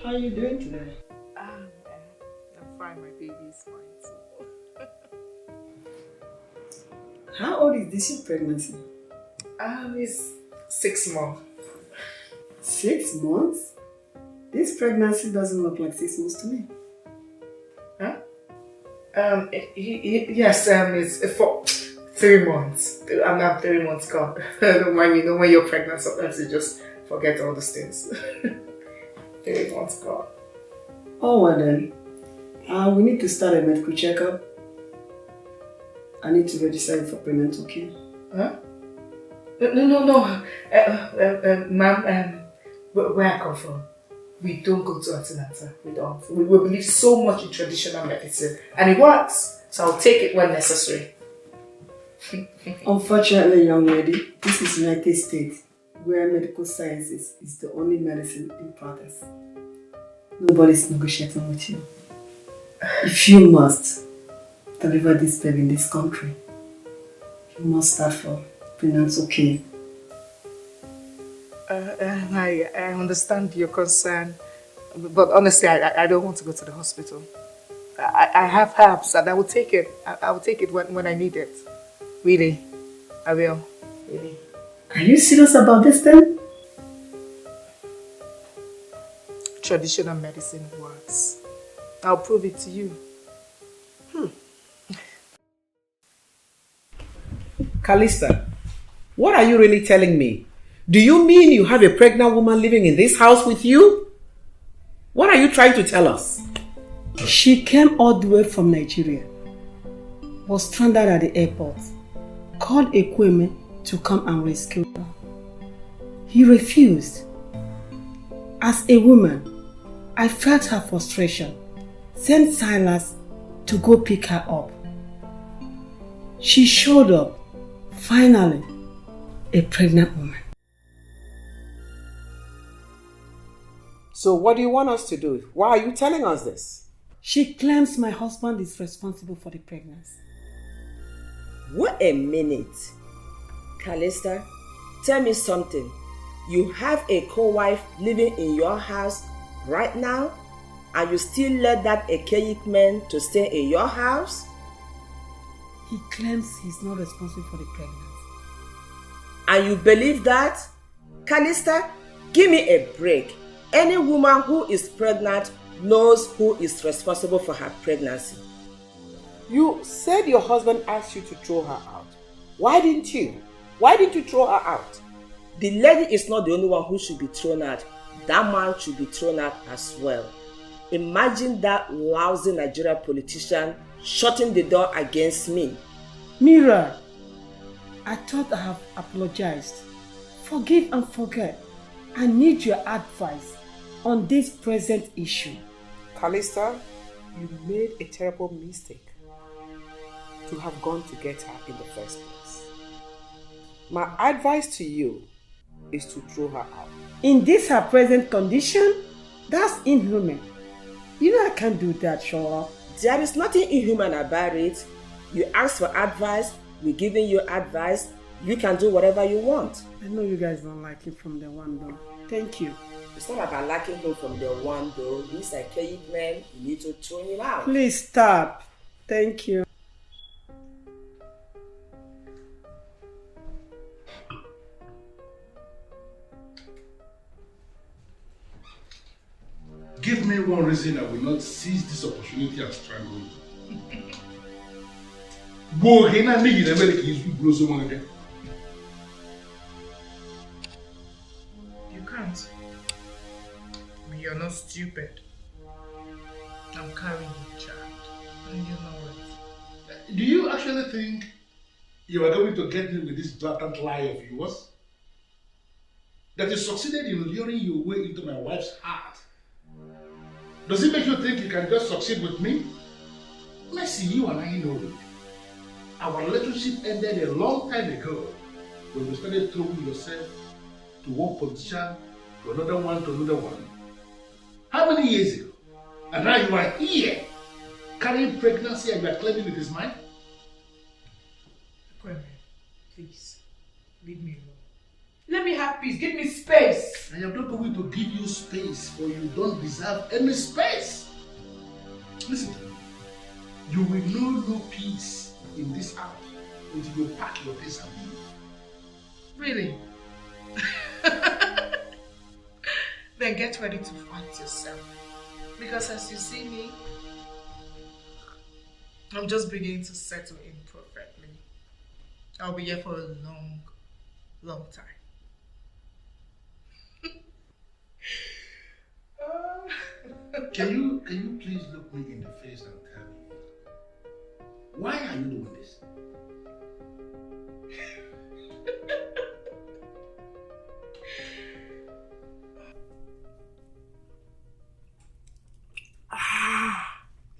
S10: How are you doing today?
S8: I'm fine. My baby is fine. So.
S10: How old is this your pregnancy?
S8: It's 6 months.
S10: 6 months? This pregnancy doesn't look like 6 months to me.
S8: Huh? Yes, it's for 3 months. I'm not 3 months gone. Don't mind me, when you're pregnant, sometimes you just forget all those things. 3 months gone.
S10: Oh, well then. We need to start a medical checkup. I need to register you for payment, okay?
S8: Huh? No. Ma'am, where I come from, we don't go to antenatal. We don't. We believe so much in traditional medicine. And it works. So I'll take it when necessary.
S10: Unfortunately, young lady, this is United States, where medical sciences is the only medicine in practice. Nobody's negotiating with you. If you must deliver this baby in this country, you must start for finance, okay?
S8: I understand your concern, but honestly, I don't want to go to the hospital. I have herbs and I will take it. I will take it when I need it. Really, I will. Really.
S10: Are you serious about this then?
S8: Traditional medicine works. I'll prove it to you.
S6: Calista, what are you really telling me? Do you mean you have a pregnant woman living in this house with you? What are you trying to tell us?
S1: She came all the way from Nigeria, was stranded at the airport, called Ekweme to come and rescue her. He refused. As a woman, I felt her frustration, sent Silas to go pick her up. She showed up, finally, a pregnant woman.
S6: So what do you want us to do? Why are you telling us this?
S1: She claims my husband is responsible for the pregnancy.
S12: Wait a minute. Calista, tell me something. You have a co-wife living in your house right now, and you still let that archaic man to stay in your house?
S1: He claims he's not responsible for the pregnancy.
S12: And you believe that? Calista, give me a break. Any woman who is pregnant knows who is responsible for her pregnancy.
S6: You said your husband asked you to throw her out. Why didn't you? Why didn't you throw her out?
S12: The lady is not the only one who should be thrown out. That man should be thrown out as well. Imagine that lousy Nigerian politician shutting the door against me.
S1: Mira, I thought I have apologized. Forgive and forget. I need your advice on this present issue.
S6: Calista, you made a terrible mistake to have gone to get her in the first place. My advice to you is to throw her out.
S1: In this her present condition? That's inhuman. You know I can't do that, Shola.
S12: There is nothing inhuman about it. You asked for advice, we're giving you advice. You can do whatever you want.
S1: I know you guys don't like it from the one though. Thank you.
S12: It's not about liking him from the one though. He's a archaic man. You need to throw him out.
S1: Please stop. Thank you.
S2: Give me one reason I will not seize this opportunity and strangle you.
S13: You can't. I mean, you're not stupid. I'm carrying a child. And you know it.
S2: Do you actually think you are going to get me with this blatant lie of yours? That you succeeded in luring your way into my wife's heart? Does it make you think you can just succeed with me? Mercy, you and I know it. Our relationship ended a long time ago when you started throwing yourself to one politician, to another one, to another one. How many years ago? And now you are here, carrying pregnancy and you are claiming it is mine?
S13: Kweme, please, leave me alone. Let me have peace. Give me space.
S2: I am not going to give you space, for you don't deserve any space. Listen to me. You will know no peace in this house until you pack your things and leave.
S13: Really? Then get ready to fight yourself. Because as you see me, I'm just beginning to settle in perfectly. I'll be here for a long, long time.
S2: Can you please look me in the face and tell me, why are you doing this?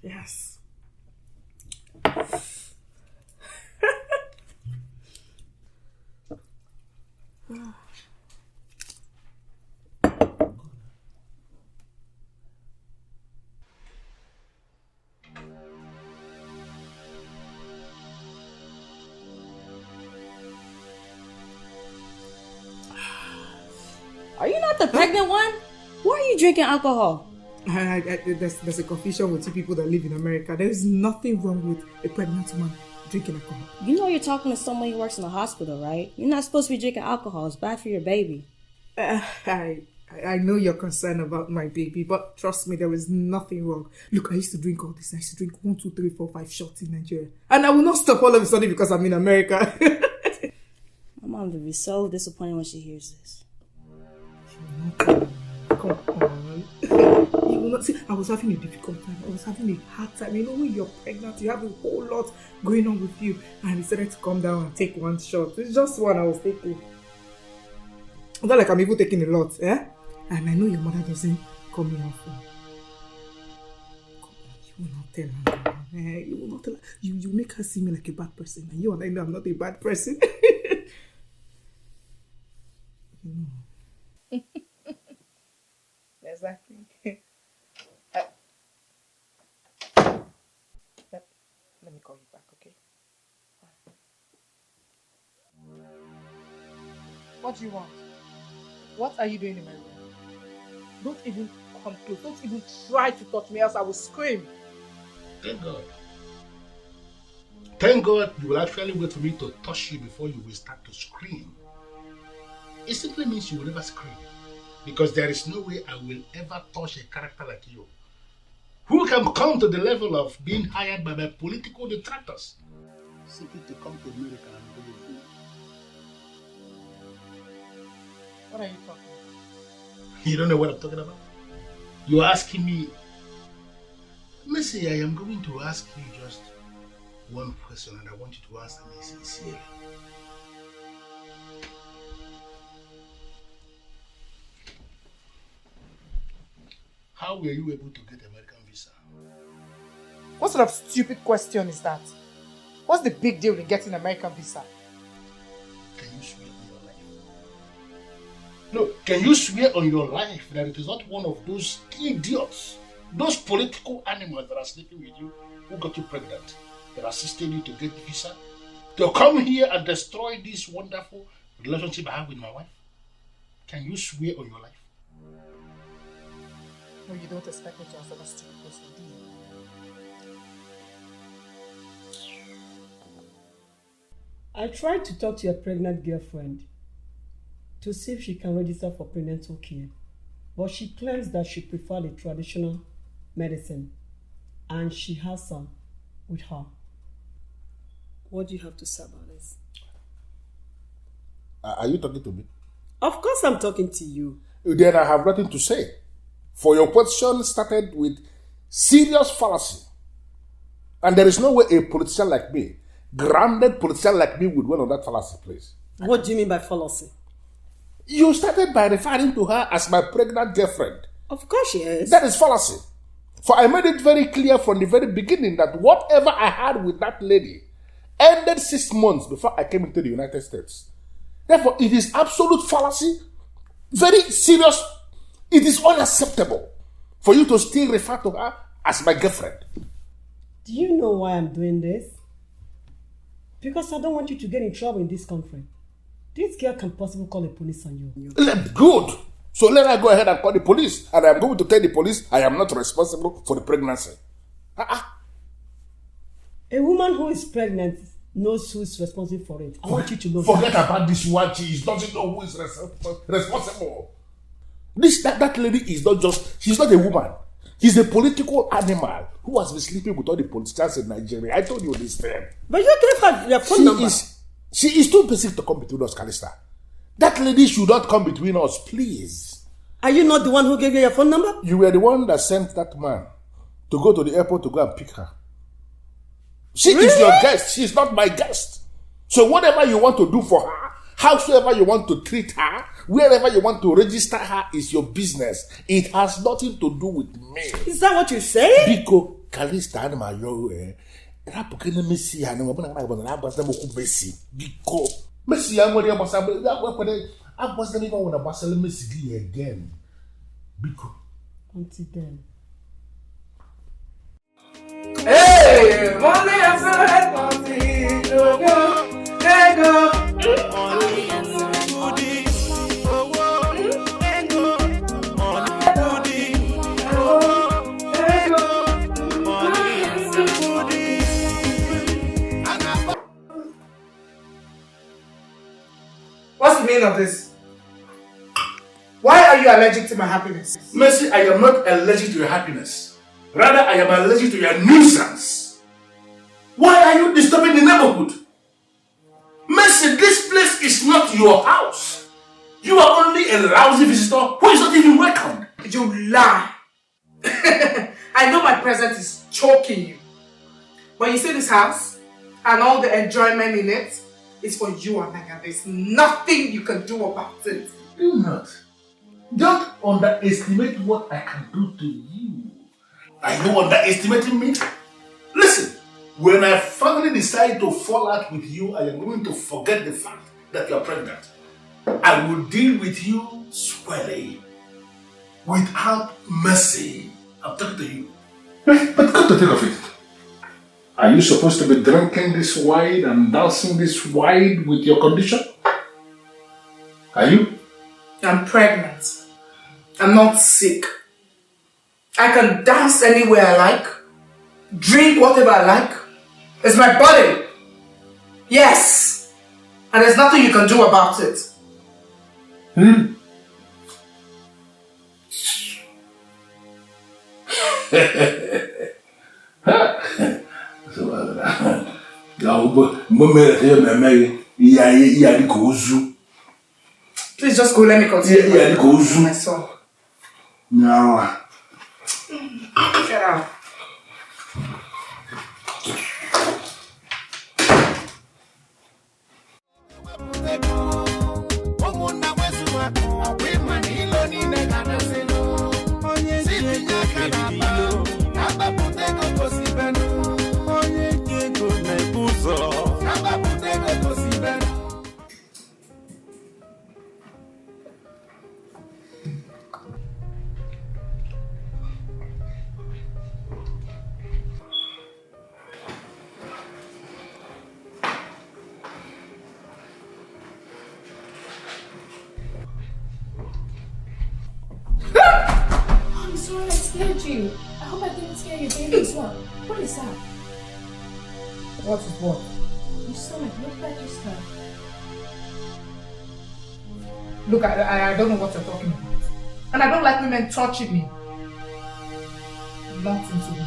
S6: Yes.
S14: Are you not the pregnant one? Why are you drinking alcohol?
S8: There's a confusion with two people that live in America. There is nothing wrong with a pregnant woman drinking alcohol.
S14: You know you're talking to someone who works in the hospital, right? You're not supposed to be drinking alcohol. It's bad for your baby.
S8: I know you're concerned about my baby, but trust me, there is nothing wrong. Look, I used to drink all this. I used to drink 1, 2, 3, 4, 5 shots in Nigeria. And I will not stop all of a sudden because I'm in America.
S14: mom will be so disappointed when she hears this.
S13: Come on. You will not see. I was having a difficult time. I was having a hard time. You know, when you're pregnant, you have a whole lot going on with you. And I decided to come down and take one shot. It's just one I was taking. It's not like I'm even taking a lot, eh? And I know your mother doesn't call me often. You will not tell her. You will not tell her. You make her see me like a bad person. And you and I know I'm not a bad person. Exactly. Let me call you back, okay? What do you want? What are you doing in my room? Don't even come close. Don't even try to touch me, else I will scream.
S2: Thank God. Thank God you will actually wait for me to touch you before you will start to scream. It simply means you will never scream. Because there is no way I will ever touch a character like you, who can come to the level of being hired by my political detractors simply to come to America and do it.
S13: What are you talking about?
S2: You don't know what I'm talking about? You're asking me. Missy, I am going to ask you just one question and I want you to answer me sincerely. How were you able to get American visa?
S13: What sort of stupid question is that? What's the big deal in getting American visa?
S2: Can you swear on your life? No, can you swear on your life that it is not one of those idiots, those political animals that are sleeping with you who got you pregnant, that assisted you to get visa, to come here and destroy this wonderful relationship I have with my wife? Can you swear on your life?
S13: No, you don't expect me to answer that stupid question, do you?
S1: I tried to talk to your pregnant girlfriend to see if she can register for prenatal care, but she claims that she prefers the traditional medicine and she has some with her. What do you have to say about this?
S4: Are you talking to me?
S1: Of course I'm talking to you.
S4: Then I have nothing to say. For your question started with serious fallacy. And there is no way a politician like me, grounded politician like me, would win on that fallacy, please.
S1: What do you mean by fallacy?
S4: You started by referring to her as my pregnant girlfriend.
S1: Of course she is.
S4: That is fallacy. For I made it very clear from the very beginning that whatever I had with that lady ended 6 months before I came into the United States. Therefore, it is absolute fallacy, very serious. It is unacceptable for you to still refer to her as my girlfriend.
S1: Do you know why I'm doing this? Because I don't want you to get in trouble in this country. This girl can possibly call the police on you.
S4: Good. So let her go ahead and call the police. And I'm going to tell the police I am not responsible for the pregnancy.
S1: A woman who is pregnant knows who is responsible for it. I want you to know.
S4: Forget about this one. She doesn't know who is responsible. That lady is not just, she's not a woman. She's a political animal who has been sleeping with all the politicians in Nigeria. I told you this thing.
S1: But you gave her your phone number.
S4: She is too basic to come between us, Calista. That lady should not come between us, please.
S1: Are you not the one who gave you your phone number?
S4: You were the one that sent that man to go to the airport to go and pick her. She is your guest. She is not my guest. So whatever you want to do for her, howsoever you want to treat her, wherever you want to register her is your business. It has nothing to do with me.
S1: Is that what you say?
S4: Because Calista and my Messi again.
S1: Until then.
S13: Hey, money and party, go, hey go. What's the meaning of this? Why are you allergic to my happiness?
S2: Mercy, I am not allergic to your happiness. Rather, I am allergic to your nuisance. Why are you disturbing the neighborhood? Mercy,
S4: Listen, this place is not your house. You are only a lousy visitor who is not even welcome.
S8: You lie. I know my presence is choking you. But you see this house and all the enjoyment in it is for you and Naija. There's nothing you can do about it.
S4: Do not. Don't underestimate what I can do to you. Are you underestimating me? Listen, when I finally decide to fall out with you, I am going to forget the fact that you are pregnant. I will deal with you squarely, without mercy. I'm talking to you. But come to think of it, are you supposed to be drinking this wine and dancing this wine with your condition? Are you?
S8: I'm pregnant. I'm not sick. I can dance anywhere I like, drink whatever I like. It's my body. Yes. And there's nothing you can do about it. Please just go, let me continue. My son.
S4: No.
S8: Get out.
S3: I'm sorry I scared you. I hope I didn't scare your baby as well. What is that?
S8: What is what?
S3: Your stomach. What about your stomach?
S8: Look, I don't know what you're talking about. And I don't like women touching me. Nothing to me.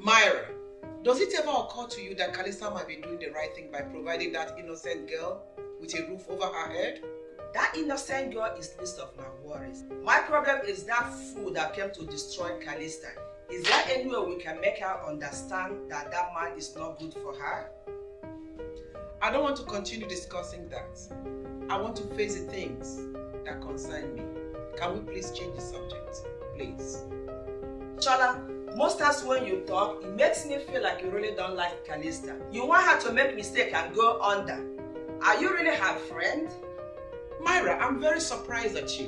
S6: Myra, does it ever occur to you that Calista might be doing the right thing by providing that innocent girl with a roof over her head?
S12: That innocent girl is least of my worries. My problem is that fool that came to destroy Calista. Is there any way we can make her understand that that man is not good for her?
S6: I don't want to continue discussing that. I want to face the things that concern me. Can we please change the subject, please?
S12: Chola, most times when you talk, it makes me feel like you really don't like Calista. You want her to make mistake and go under. Are you really her friend?
S6: Myra, I'm very surprised at you.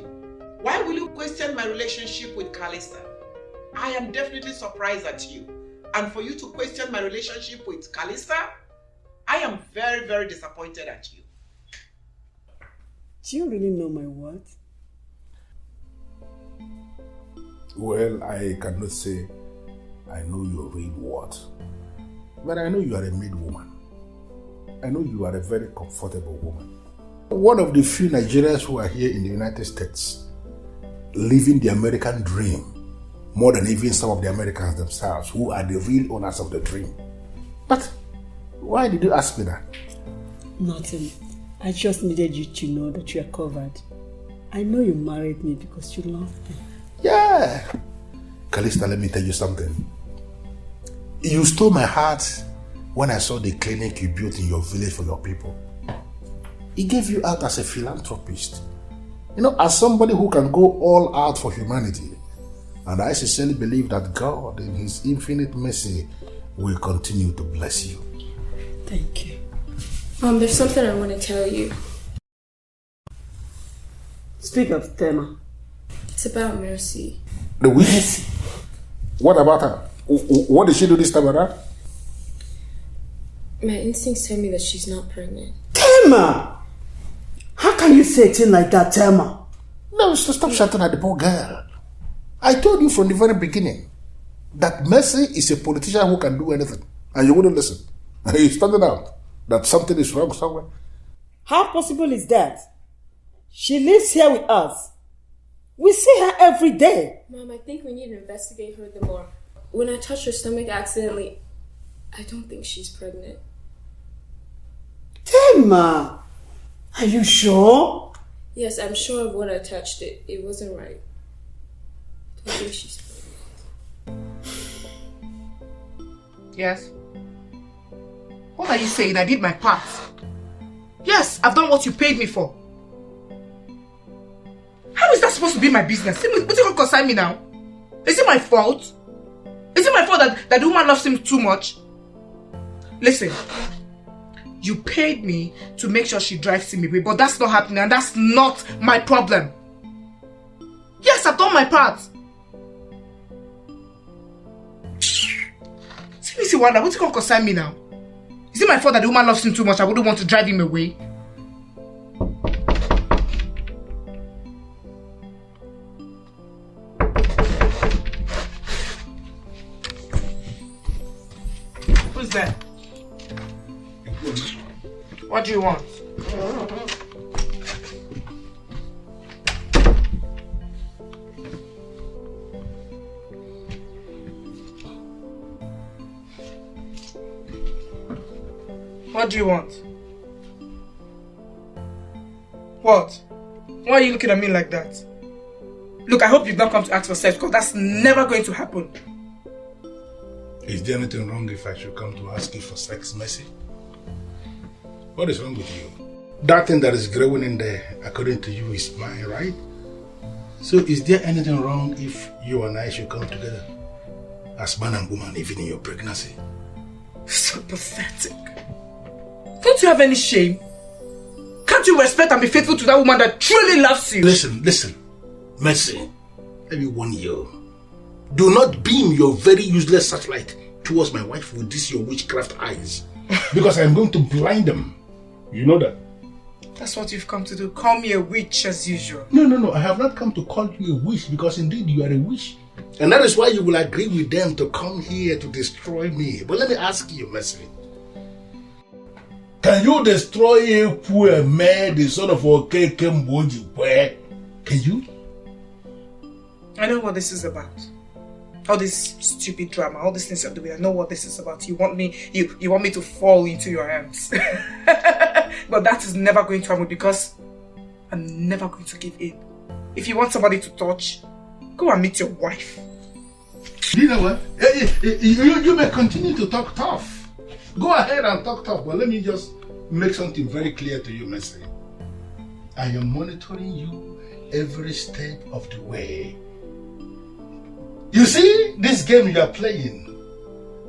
S6: Why will you question my relationship with Calista? I am definitely surprised at you. And for you to question my relationship with Calista, I am very, very disappointed at you.
S1: Do you really know my word?
S4: Well, I cannot say I know your real word. But I know you are a made woman. I know you are a very comfortable woman. One of the few Nigerians who are here in the United States living the American dream more than even some of the Americans themselves who are the real owners of the dream. But why did you ask me that?
S1: Nothing. I just needed you to know that you are covered. I know you married me because you love me.
S4: Yeah. Calista, let me tell you something. You stole my heart when I saw the clinic you built in your village for your people. He gave you out as a philanthropist. You know, as somebody who can go all out for humanity. And I sincerely believe that God, in His infinite mercy, will continue to bless you.
S1: Thank you.
S3: There's something I want to tell you.
S1: Speak of Tema.
S3: It's about Mercy.
S4: The witch? Mercy? What about her? What did she do this time around?
S3: My instincts tell me that she's not pregnant.
S1: Tema! How can you say a thing like that, Tema?
S4: No, stop shouting at the poor girl. I told you from the very beginning that Mercy is a politician who can do anything. And you wouldn't listen. You're standing out that something is wrong somewhere.
S10: How possible is that? She lives here with us. We see her every day.
S15: Mom, I think we need to investigate her the more. When I touched her stomach accidentally, I don't think she's pregnant.
S10: Tema, are you sure?
S15: Yes, I'm sure of when I touched it. It wasn't right. I don't think she's pregnant.
S8: Yes? What are you saying? I did my part. Yes, I've done what you paid me for. How is that supposed to be my business? What's it going to concern me now? Is it my fault? Is it my fault that the woman loves him too much? Listen, you paid me to make sure she drives him away, but that's not happening and that's not my problem. Yes, I've done my part. See, Wanda, what's it going to concern me now? Is it my fault that the woman loves him too much? I wouldn't want to drive him away. Who's there? What do you want? What do you want? What? Why are you looking at me like that? Look, I hope you've not come to ask for sex because that's never going to happen.
S4: Is there anything wrong if I should come to ask you for sex, Mercy? What is wrong with you? That thing that is growing in there, according to you, is mine, right? So is there anything wrong if you and I should come together as man and woman, even in your pregnancy?
S8: So pathetic. Don't you have any shame? Can't you respect and be faithful to that woman that truly loves you?
S4: Listen. Mercy, let me warn you. Do not beam your very useless searchlight towards my wife with these your witchcraft eyes. Because I'm going to blind them. You know that?
S8: That's what you've come to do. Call me a witch as usual.
S4: No. I have not come to call you a witch because indeed you are a witch. And that is why you will agree with them to come here to destroy me. But let me ask you, Mercy. Can you destroy a poor man, the son of Okeke? Can you?
S8: I know what this is about. All this stupid drama, all these things you're doing, I know what this is about. You want me to fall into your hands. But that is never going to happen because I'm never going to give in. If you want somebody to touch, go and meet your wife.
S4: You know what? You may continue to talk tough. Go ahead and talk tough, but let me just make something very clear to you, Mercy. I am monitoring you every step of the way. You see, this game you are playing,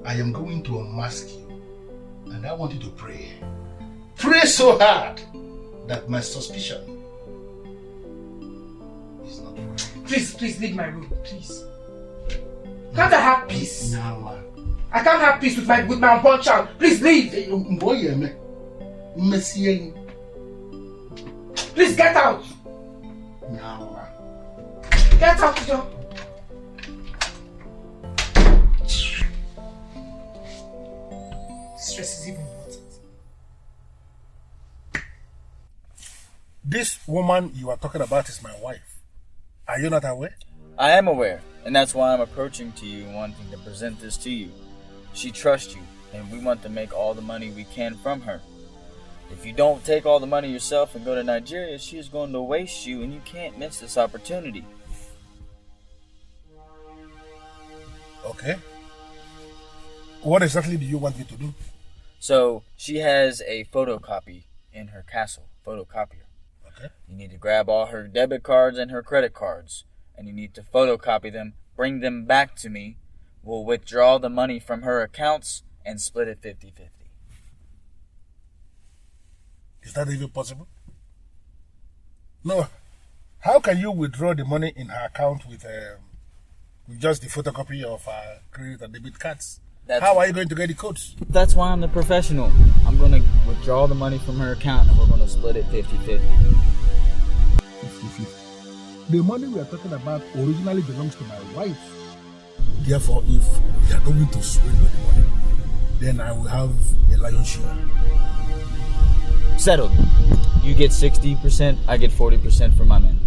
S4: I am going to unmask you. And I want you to pray. Pray so hard that my suspicion is not wrong.
S8: Please leave my room, please. Can't I have peace?
S4: No.
S8: I can't have peace with my unborn child. Please leave. Please get out.
S4: No.
S8: Get out, John. Stress is even worse.
S4: This woman you are talking about is my wife. Are you not aware?
S16: I am aware, and that's why I'm approaching to you wanting to present this to you. She trusts you, and we want to make all the money we can from her. If you don't take all the money yourself and go to Nigeria, she is going to waste you, and you can't miss this opportunity.
S4: Okay. What exactly do you want me to do?
S16: So, she has a photocopy in her castle, photocopier.
S4: Okay.
S16: You need to grab all her debit cards and her credit cards, and you need to photocopy them, bring them back to me. We'll withdraw the money from her accounts and split it 50-50.
S4: Is that even possible? No. How can you withdraw the money in her account with just the photocopy of her credit and debit cards? How are you going to get the codes?
S16: That's why I'm the professional. I'm going to withdraw the money from her account and we're going to split it 50-50.
S4: The money we are talking about originally belongs to my wife. Therefore, if we are going to swindle the money, then I will have a lion's share.
S16: Settled. You get 60%, I get 40% for my men.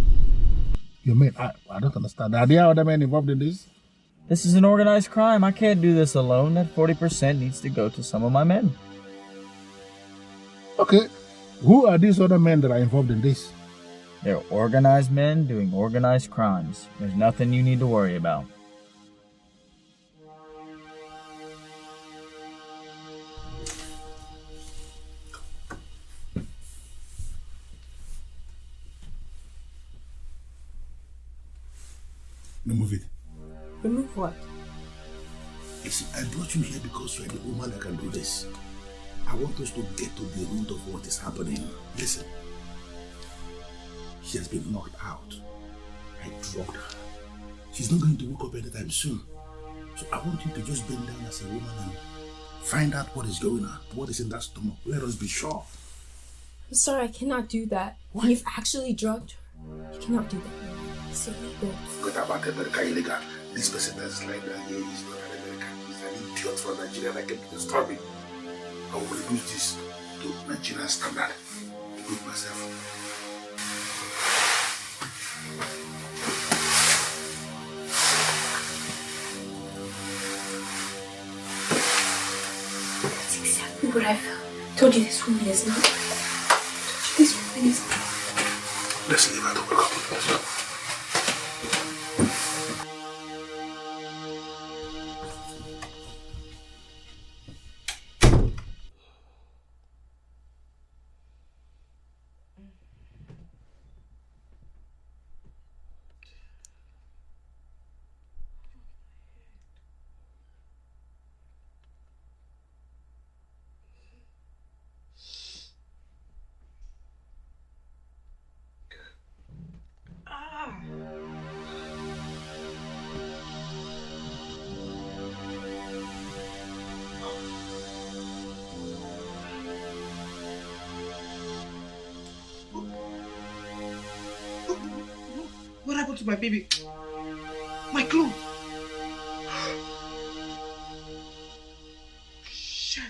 S4: Your men? I don't understand. Are there other men involved in this?
S16: This is an organized crime. I can't do this alone. That 40% needs to go to some of my men.
S4: Okay. Who are these other men that are involved in this?
S16: They're organized men doing organized crimes. There's nothing you need to worry about.
S2: Remove it.
S13: Remove what?
S2: Listen, I brought you here because you're the woman that can do this. I want us to get to the root of what is happening. Listen. She has been knocked out. I drugged her. She's not going to wake up anytime soon. So I want you to just bend down as a woman and find out what is going on. What is in that stomach. Let us be sure.
S15: I'm sorry, I cannot do that.
S2: What?
S15: You've actually drugged her. You cannot do that. It's illegal.
S2: Forget about America illegal. This person that's like that here is not an American. He's an idiot from Nigeria that came to disturb me. I will reduce this to Nigerian standard. To prove myself.
S15: That's exactly what I felt. I told you this woman is not. I told you this woman is not.
S2: Let's leave her to wake up. Let's go.
S11: What happened to my baby? My clothes. Shit.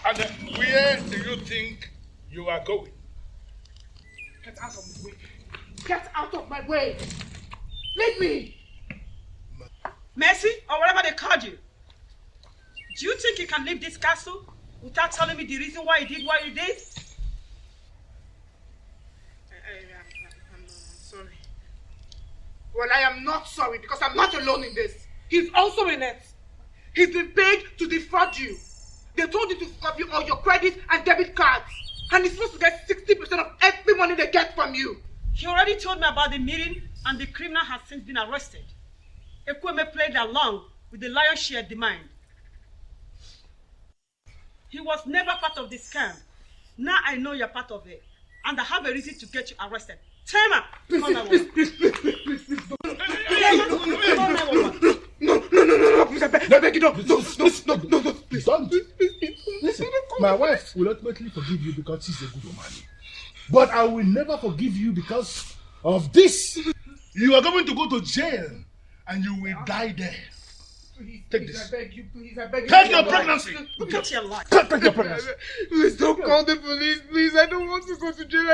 S2: And where do you think you are going?
S11: Get out of my way. Get out of my way. Leave me.
S17: Mercy, or whatever they called you. Do you think you can leave this castle without telling me the reason why you did what you did?
S11: I'm sorry. Well, I am not sorry because I'm not alone in this. He's also in it. He's been paid to defraud you. They told you to copy all your credit and debit cards. And he's supposed to get 60% of every money they get from you.
S17: He already told me about the meeting and the criminal has since been arrested. Ekweme played along with the lion's share demand. He was never part of the scam. Now I know you're part of it. And I have a reason to get you arrested. Tema!
S11: Please,
S17: call
S11: please,
S17: 911.
S11: please, please, please, please, please, don't.
S17: Call 911.
S11: No, please, I beg you, no,
S2: Please don't. Listen, my wife will ultimately forgive you because she's a good woman. But I will never forgive you because of this. You are going to go to jail and you will die there.
S11: Please,
S2: Take
S11: please,
S2: this.
S11: I beg you, please, I beg you.
S2: Take your pregnancy.
S17: Look at your life.
S2: Take your pregnancy.
S11: Please don't call the police, please. I don't want to go to jail.